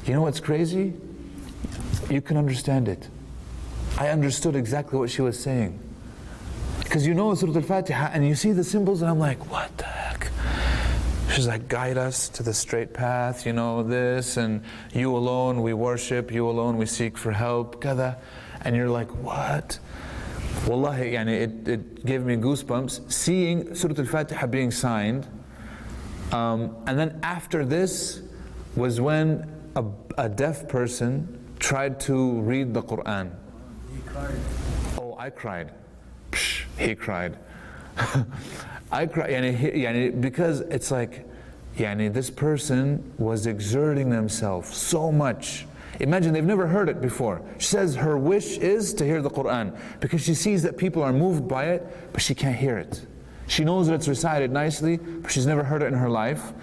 You know what's crazy? You can understand it. I understood exactly what she was saying. Because you know Surah Al-Fatiha and you see the symbols and I'm like, what the heck? She's like, guide us to the straight path, you know, this, and you alone we worship, you alone we seek for help, kada. And you're like, what? Wallahi, yani it gave me goosebumps seeing Surah Al-Fatiha being signed. And then after this was when a deaf person tried to read the Quran. He cried. Oh, I cried. Psh, he cried. I cried, yani, because it's like, yani, this person was exerting themselves so much. Imagine they've never heard it before. She says her wish is to hear the Quran because she sees that people are moved by it, but she can't hear it. She knows that it's recited nicely, but she's never heard it in her life.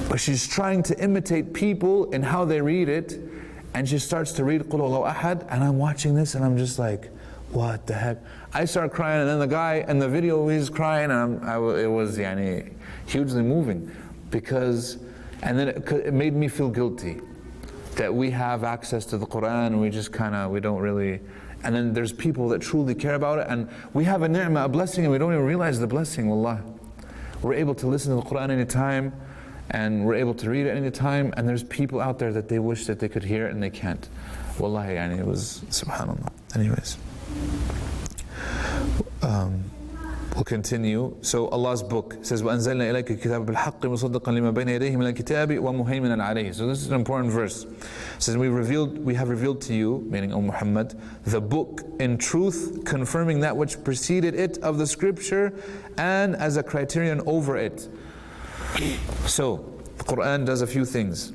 But she's trying to imitate people in how they read it, and she starts to read Qul Huwallahu Ahad, and I'm watching this and I'm just like, what the heck? I start crying, and then the guy in the video, he's crying, and it was yani, hugely moving, because, and then it made me feel guilty that we have access to the Quran and we just we don't really, and then there's people that truly care about it, and we have a ni'mah, a blessing, and we don't even realize the blessing, wallah. We're able to listen to the Quran anytime, and we're able to read it anytime, and there's people out there that they wish that they could hear it and they can't. Wallahi, yani, it was, subhanAllah. Anyways. We'll continue. So Allah's book says, وَأَنزَلْنَا إِلَيْكَ الْكِتَابَ بِالْحَقِّ مُصَدِّقًا لِمَا بَيْنَ يَدَيْهِ مِنَ الْكِتَابِ وَمُهَيْمِنًا عَلَيْهِ. So this is an important verse. It says, we have revealed to you, meaning O Muhammad, the book in truth, confirming that which preceded it of the scripture, and as a criterion over it. So the Quran does a few things.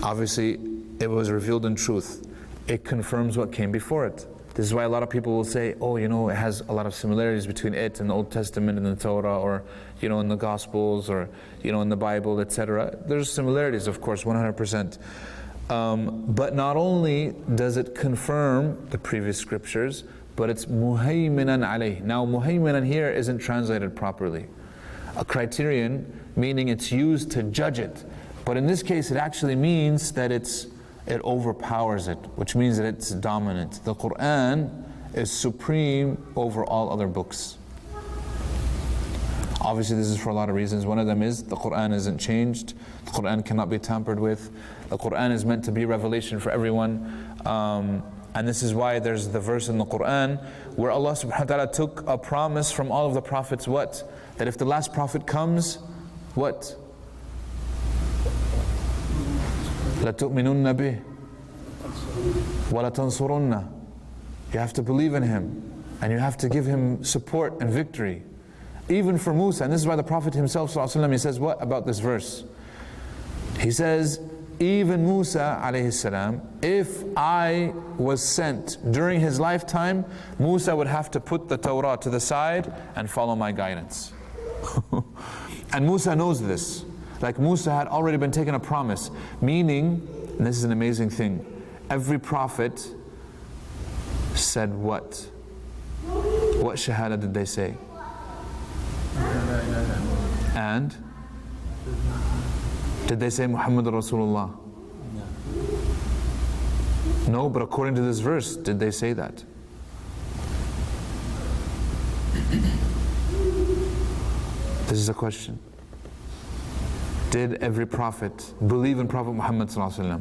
Obviously, it was revealed in truth. It confirms what came before it. This is why a lot of people will say, oh, you know, it has a lot of similarities between it and the Old Testament and the Torah, or, you know, in the Gospels, or, you know, in the Bible, etc. There's similarities, of course, 100%. But not only does it confirm the previous scriptures, but it's muhayminan alayh. Now, muhayminan here isn't translated properly. A criterion, meaning it's used to judge it. But in this case, it actually means that it overpowers it, which means that it's dominant. The Quran is supreme over all other books. Obviously, this is for a lot of reasons. One of them is the Quran isn't changed. The Quran cannot be tampered with. The Quran is meant to be revelation for everyone. And this is why there's the verse in the Quran where Allah subhanahu wa ta'ala took a promise from all of the prophets, what? That if the last prophet comes, what? لَتُؤْمِنُنَّ بِهِ وَلَتَنْصُرُنَّ. You have to believe in him, and you have to give him support and victory. Even for Musa, and this is why the Prophet himself, he says what about this verse? He says, even Musa alayhi salam, if I was sent during his lifetime, Musa would have to put the Torah to the side and follow my guidance. And Musa knows this. Like Musa had already been taken a promise, meaning, and this is an amazing thing, every prophet said what? What shahada did they say? And did they say Muhammad Rasulullah? No, but according to this verse, did they say that? This is a question. Did every prophet believe in Prophet Muhammad sallallahu alaihi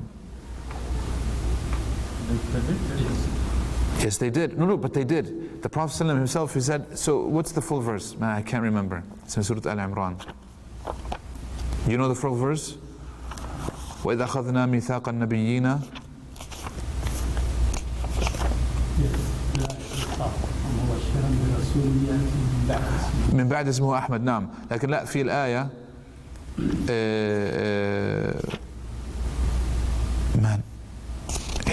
wasallam? Yes, they did. No, but they did. The Prophet sallallahu himself, he said, so what's the full verse? Man, I can't remember. It's in Surah Al-Imran. You know the full verse? وَإِذَا أَخَذْنَا مِيثَاقَ النَّبِيِّينَ من بعد اسمه أحمد. نعم. لكن لا، في الآية ما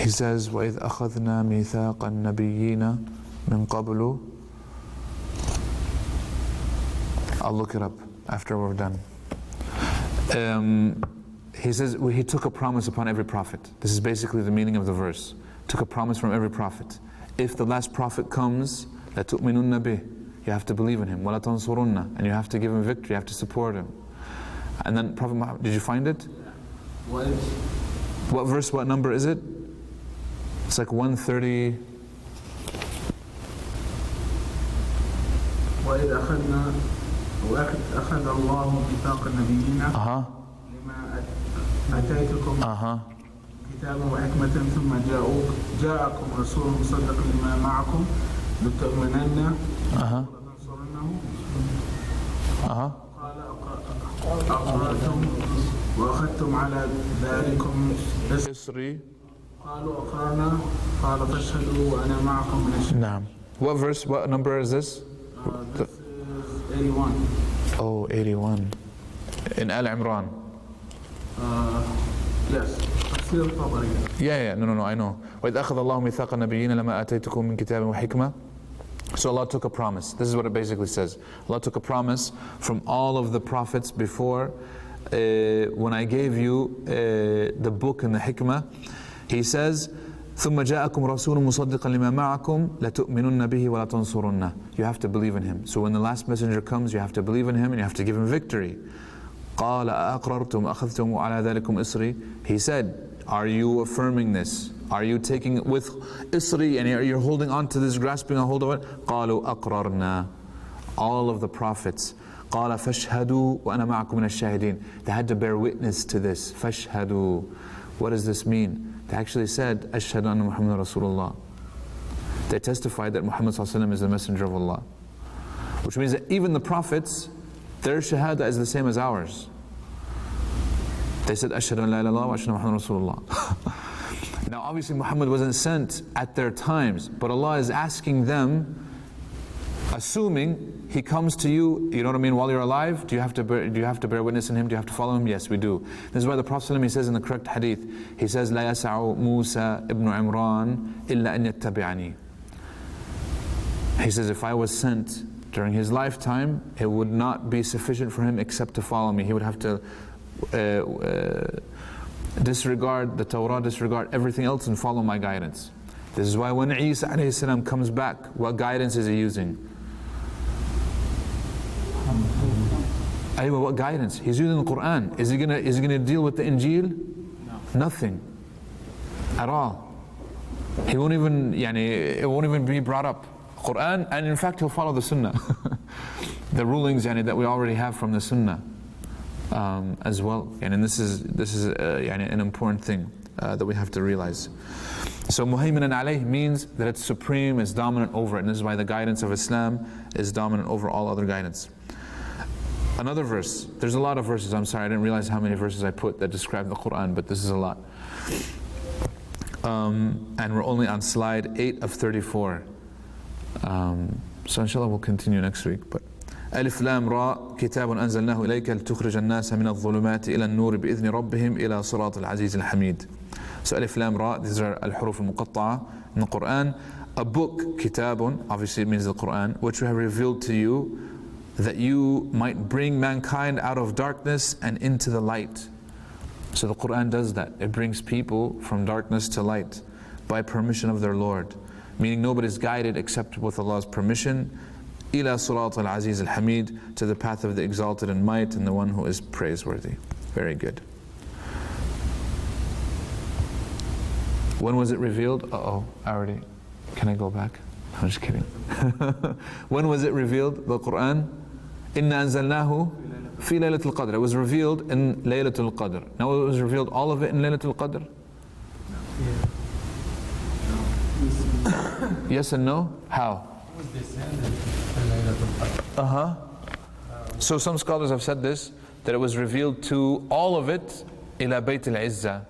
He says, وَإِذْ أَخَذْنَا مِيثَاقَ النَّبِيِّينَ مِنْ قَبْلُ. I'll look it up after we're done. He says, he took a promise upon every prophet. This is basically the meaning of the verse. Took a promise from every prophet. If the last prophet comes, لَتُؤْمِنُنَّ بِهِ, you have to believe in him. وَلَا تَنْصُرُنَّ, and you have to give him victory, you have to support him. And then Prophet Muhammad, did you find it? What verse, what number is it? It's like 130. وإذ أخذ الله ميثاق النبيين لما أتيتكم كتابا وحكمة ثم جاءكم رسول مصدق لما معكم لتؤمنن ولتنصرنه قال أقررتم وأخذتم على ذلكم إصري قالوا أقررنا قال فاشهدوا وأنا معكم من الشهداء. نعم. What verse, what number is this? This is 81. Oh, 81. In Al Imran. Yes. Tafseer Tabari. Yeah, no, I know. وَإِذْ أَخَذَ اللَّهُ مِيثَاقَ النَّبِيِّينَ لَمَا آتَيْتُكُم مِّن كِتَابٍ وَحِكْمَةٍ. So Allah took a promise. This is what it basically says. Allah took a promise from all of the prophets before. When I gave you the book and the hikmah, He says, ثُمَّ جَاءَكُمْ رَسُولٌ مُصَدِّقًا لِمَا مَعَكُمْ لَتُؤْمِنُنَّ بِهِ وَلَا تَنْصُرُنَّ. You have to believe in Him. So when the last messenger comes, you have to believe in Him and you have to give Him victory. قَالَ أَأَقْرَرْتُمْ أَخَذْتُمْ عَلَى ذَلِكُمْ إِصْرِي. He said, are you affirming this? Are you taking it with isri and you're holding on to this, grasping a hold of it? قَالُوا أَقْرَرْنَا. All of the prophets. قَالَ فَاشْهَدُوا وَأَنَا مَعَكُمْ مِنَ الشَّاهِدِينَ. They had to bear witness to this. فَاشْهَدُوا. What does this mean? They actually said, أَشْهَدُ أَنَّ مُحَمَّدًا رَسُولُ اللَّهِ. They testified that Muhammad ﷺ is the messenger of Allah. Which means that even the prophets, their shahada is the same as ours. They said, أَشْهَدُ أَنْ لَا إِلَهَ إِلَّا اللَّهُ وَأَشْهَدُ مُحَمَّدًا رَسُولُ اللَّهِ. Now obviously Muhammad wasn't sent at their times, but Allah is asking them, assuming He comes to you, you know what I mean, while you're alive, do you have to bear witness in Him? Do you have to follow Him? Yes, we do. This is why the Prophet ﷺ, he says in the correct hadith, he says, لا يسع موسى ابن عمران إلا أن يتبعني. He says, if I was sent during his lifetime, it would not be sufficient for him except to follow me. He would have to disregard the Torah, disregard everything else and follow my guidance. This is why when Isa ﷺ comes back, what guidance is he using? What guidance? He's using the Quran. Is he gonna deal with the Injil? No. Nothing. At all. He won't even, it won't even be brought up. Quran, and in fact he'll follow the Sunnah. The rulings that we already have from the Sunnah as well. And this is an important thing that we have to realize. So muhayminan alayh means that it's supreme, it's dominant over it. And this is why the guidance of Islam is dominant over all other guidance. Another verse. There's a lot of verses. I'm sorry, I didn't realize how many verses I put that describe the Quran, but this is a lot. And we're only on slide 8 of 34. So inshallah we'll continue next week. But ألف لام را كتاب أنزلناه إليك لتخرج الناس من الظلمات إلى النور بإذن ربهم إلى صراط العزيز الحميد. So ألف لام را, these are الحروف المقطعة in the Quran. A book, كتاب, obviously it means the Quran, which we have revealed to you that you might bring mankind out of darkness and into the light. So the Quran does that. It brings people from darkness to light by permission of their Lord. Meaning nobody's guided except with Allah's permission. إِلَى صِرَاطِ الْعَزِيزِ الْحَمِيدِ, to the path of the exalted in might and the one who is praiseworthy. Very good. When was it revealed? Can I go back? I'm just kidding. When was it revealed, the Quran? إِنَّا أَنزَلْنَاهُ فِي لَيْلَةِ الْقَدْرِ. It was revealed in Laylatul Qadr. Now it was revealed all of it in Laylatul Qadr? Yes and no? How? So some scholars have said this, that it was revealed to all of it إِلَى بَيْتِ الْعِزَّةِ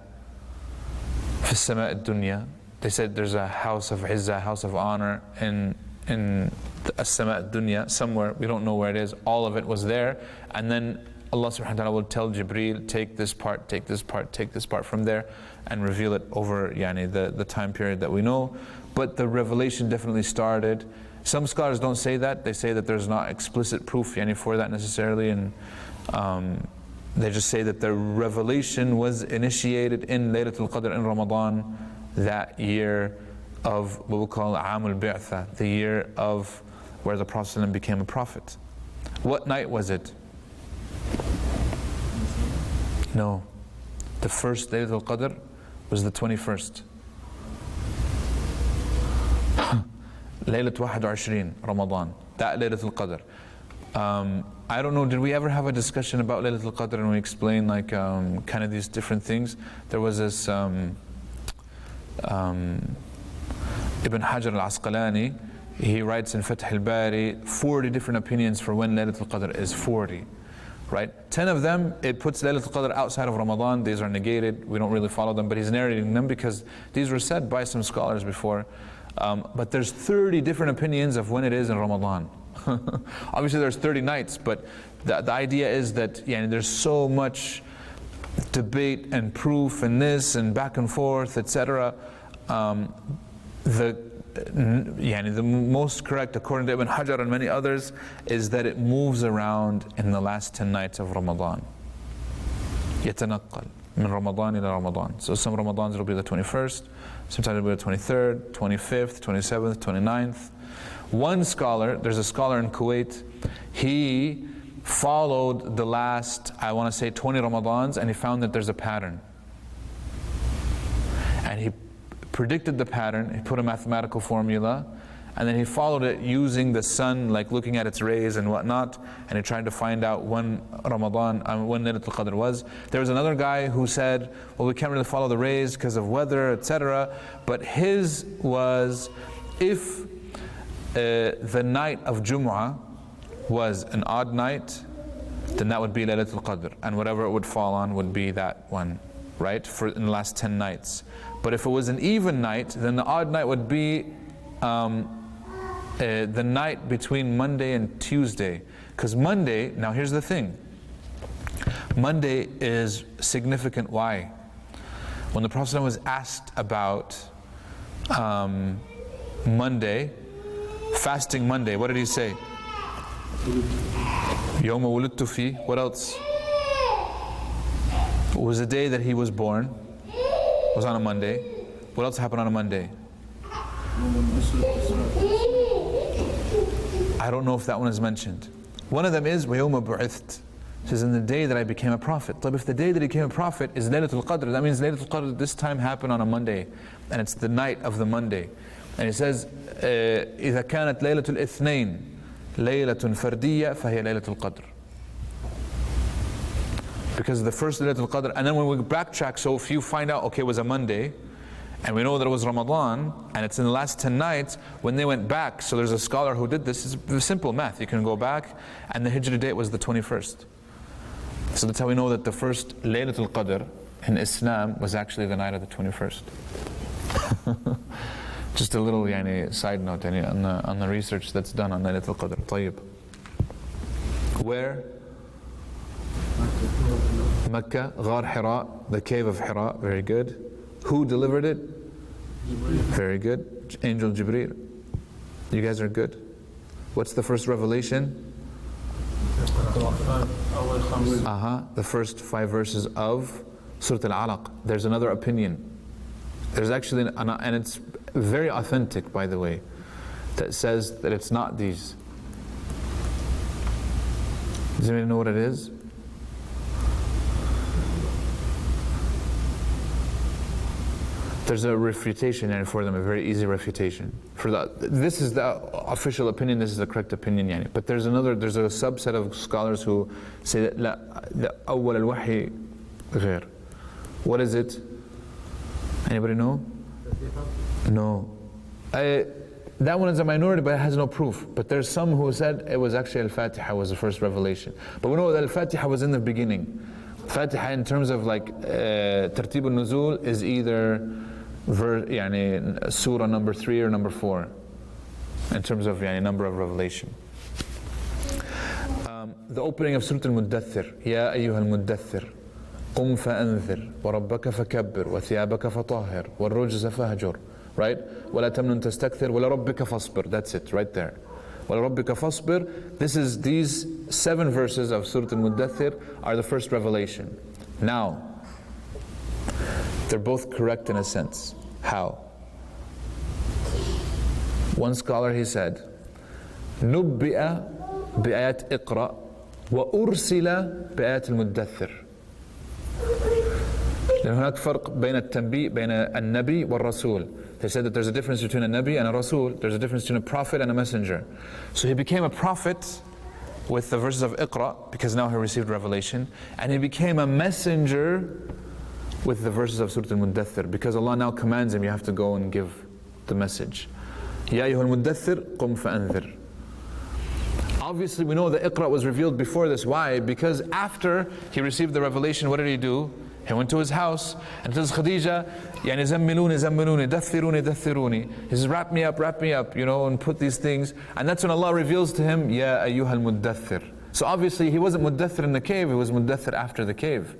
فِي السَّمَاءِ الدُّنْيَا. They said there's a house of Izzah, house of honor in the As-Sama' Dunya, somewhere, we don't know where it is. All of it was there, and then Allah subhanahu wa ta'ala will tell Jibreel, take this part, take this part, take this part from there, and reveal it over the time period that we know. But the revelation definitely started. Some scholars don't say that. They say that there's not explicit proof for that necessarily, and they just say that the revelation was initiated in Laylatul Qadr in Ramadan, that year of what we call Amul Bi'tha, the year of where the Prophet ﷺ became a prophet. What night was it? No. The first Laylatul Qadr was the 21st. Laylat 21 Ramadan, that Laylatul Qadr. I don't know, did we ever have a discussion about Laylatul Qadr and we explain kind of these different things? There was this Ibn Hajar al-Asqalani, he writes in Fath al-Bari 40 different opinions for when Laylatul Qadr is. 40, right? 10 of them, it puts Laylatul Qadr outside of Ramadan. These are negated, we don't really follow them, but he's narrating them because these were said by some scholars before. But there's 30 different opinions of when it is in Ramadan. Obviously there's 30 nights, but the idea is that there's so much debate and proof and this and back and forth, etc. The most correct, according to Ibn Hajar and many others, is that it moves around in the last 10 nights of Ramadan. يتنقل من رمضان إلى رمضان. So some Ramadans it'll be the 21st, sometimes it'll be the 23rd, 25th, 27th, 29th. One scholar, there's a scholar in Kuwait, he followed the last, I want to say 20 Ramadans, and he found that there's a pattern. And he predicted the pattern, he put a mathematical formula, and then he followed it using the sun, like looking at its rays and whatnot, and he tried to find out when Ramadan, when Laylatul Qadr was. There was another guy who said, well, we can't really follow the rays because of weather, etc. But his was, if the night of Jumu'ah was an odd night, then that would be Laylatul Qadr, and whatever it would fall on would be that one, right, for in the last 10 nights. But if it was an even night, then the odd night would be the night between Monday and Tuesday. Because Monday, now here's the thing, Monday is significant. Why? When the Prophet was asked about Monday, fasting Monday, what did he say? يوم ولدت فيه. What else? It was the day that he was born. It was on a Monday. What else happened on a Monday? I don't know if that one is mentioned. One of them is وَيَوْمَ بُعِثْتُ. It says, in the day that I became a prophet. But if the day that he became a prophet is Laylatul Qadr, that means Laylatul Qadr this time happened on a Monday, and it's the night of the Monday. And it says إذا كانت ليلة الاثنين ليلة فردية فهي ليلة القدر. Because the first Laylatul Qadr, and then when we backtrack, so if you find out, okay, it was a Monday, and we know that it was Ramadan, and it's in the last 10 nights, when they went back, so there's a scholar who did this, it's simple math, you can go back, and the Hijri date was the 21st. So that's how we know that the first Laylatul Qadr in Islam was actually the night of the 21st. Just a little side note on the research that's done on Laylatul Qadr. طيب. Where? Mecca, Ghar Hira, the cave of Hira. Very good. Who delivered it? Very good. Angel Jibreel. You guys are good. What's the first revelation? The first 5 verses of Surah Al-Alaq. There's another opinion. There's actually, and it's very authentic, by the way, that says that it's not these. Does anybody know what it is? There's a refutation for them, a very easy refutation. This is the official opinion, this is the correct opinion. But there's a subset of scholars who say that لا, أول الوحي غير. What is it? Anybody know? No. That one is a minority, but it has no proof. But there's some who said it was actually Al-Fatiha was the first revelation. But we know that Al-Fatiha was in the beginning. Fatiha in terms of Tartib al-Nuzul is either surah number 3 or number 4 in terms of number of revelation. the opening of Surah Al-Muddathir, يا أيها المدثر قم فأنذر وربك فكبر وثيابك فطهر والرجز فهجر, right? ولا تمنن تستكثر ولربك فاصبر. That's it, right there. وَلَرَبِّكَ فَاصْبِرْ. These 7 verses of Surah Al-Muddathir are the first revelation. Now, they're both correct in a sense. How? One scholar, he said, نُبِّئَ بِآيَاتِ إِقْرَأ وَأُرْسِلَ بِآيَاتِ الْمُدَّثِّرِ. لأن هناك فرق بين التنبيه بين النبي والرسول. They said that there's a difference between a nabi and a rasul. There's a difference between a prophet and a messenger. So he became a prophet with the verses of Iqra, because now he received revelation, and he became a messenger with the verses of Surah Al-Muddathir, because Allah now commands him, you have to go and give the message. Ya ayyuhal muddathir qum fa'anzir. Obviously we know that Iqra was revealed before this. Why? Because after he received the revelation, what did he do? He went to his house and tells Khadija, يعني زملوني زملوني دثروني دثروني. He says, wrap me up, and put these things. And that's when Allah reveals to him, Ya ayyuhal muddathir. So obviously he wasn't muddathir in the cave, he was muddathir after the cave.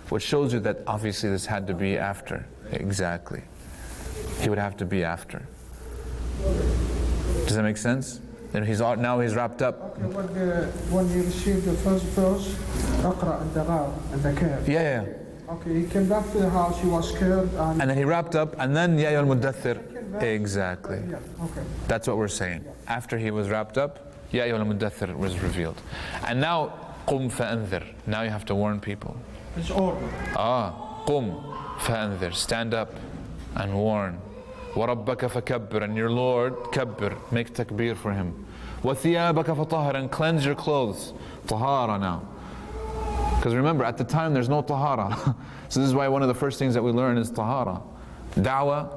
Which shows you that obviously this had to be after. Exactly. He would have to be after. Does that make sense? And now he's wrapped up. Okay, when he received the first verse, اقرأ الدغار and the cave. Yeah. Okay, he came back to the house, he was scared, and then he wrapped up, and then Ya ayyuhal muddathir. Exactly. Yeah, okay. That's what we're saying. After he was wrapped up, Ya ayyuhal muddathir was revealed. And now, qum fa'anzir. Now you have to warn people. It's order. Qum fa'anzir. Stand up and warn. وَرَبَّكَ فَكَبِّرْ. And your Lord, kabbir, make takbir for him. وَثِيَابَكَ فَطَهَرْ. And cleanse your clothes. Tahara now. Because remember, at the time there's no tahara. So this is why one of the first things that we learn is tahara. Da'wah,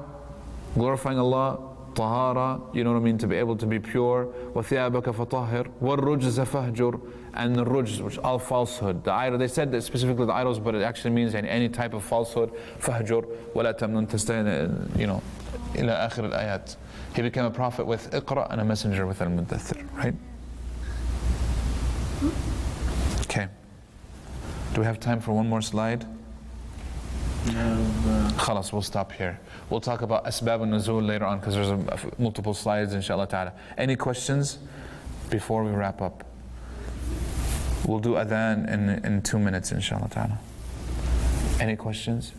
glorifying Allah, tahara, to be able to be pure. وَثِيَابَكَ فَطَهِرْ وَالرُّجْزَ فَهْجُرْ. And the rujz, which is all falsehood. The idol, they said that specifically the idols, but it actually means any type of falsehood. فَهْجُرْ وَلَا تَمْنُنْ تَسْتَيْنَ, إلى آخر الآيات. He became a prophet with Iqra and a messenger with Al-Muddathir, right? Okay. Do we have time for one more slide? Khalas, we'll stop here. We'll talk about Asbab al-Nuzul later on, because there's multiple slides, inshallah ta'ala. Any questions before we wrap up? We'll do adhan in 2 minutes, inshallah ta'ala. Any questions?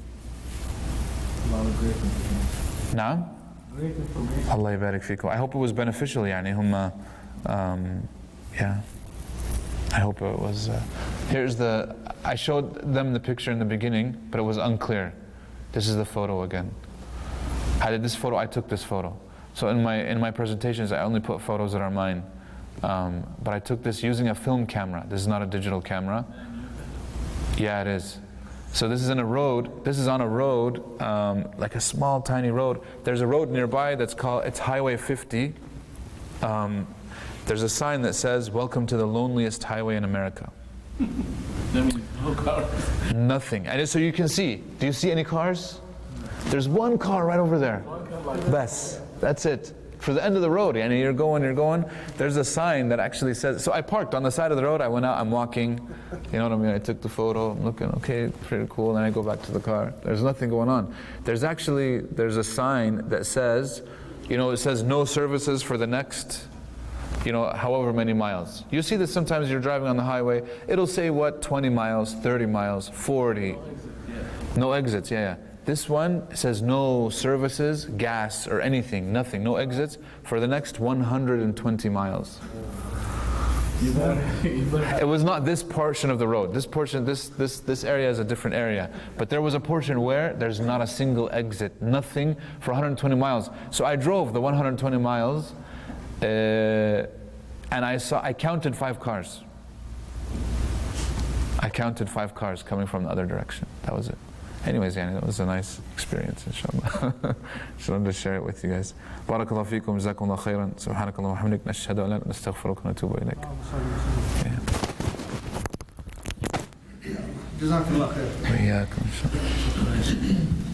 Naam? Allah yabarak feekum. I hope it was beneficial, yeah. I hope it was. I showed them the picture in the beginning, but it was unclear. This is the photo again. I took this photo. So in my presentations, I only put photos that are mine. But I took this using a film camera. This is not a digital camera. Yeah, it is. So this is on a road, like a small tiny road. There's a road nearby it's Highway 50. There's a sign that says, welcome to the loneliest highway in America. That means no cars. Nothing. And so you can see, do you see any cars? There's one car right over there. Bas, that's it. For the end of the road, and you're going, there's a sign that actually says, so I parked on the side of the road, I went out, I'm walking, you know what I mean, I took the photo, I'm looking, okay, pretty cool, and I go back to the car. There's nothing going on. There's a sign that says, it says no services for the next, however many miles. You see this sometimes you're driving on the highway, it'll say 20 miles, 30 miles, 40. No exits, yeah. This one says no services, gas, or anything, nothing, no exits for the next 120 miles. It was not this portion of the road. This portion, this area is a different area. But there was a portion where there's not a single exit, nothing for 120 miles. So I drove the 120 miles, and I counted 5 cars. I counted 5 cars coming from the other direction. That was it. Anyways, it was a nice experience, inshallah. Just wanted to share it with you guys. Barakallahu feekum, jazakumullah khairan. Subhanakallah wa hamdik, nashhadu an la ilaha illa anta, nastaghfiruka wa natubu ilayk. Jazakallah khair. Wa iyyakum, inshallah.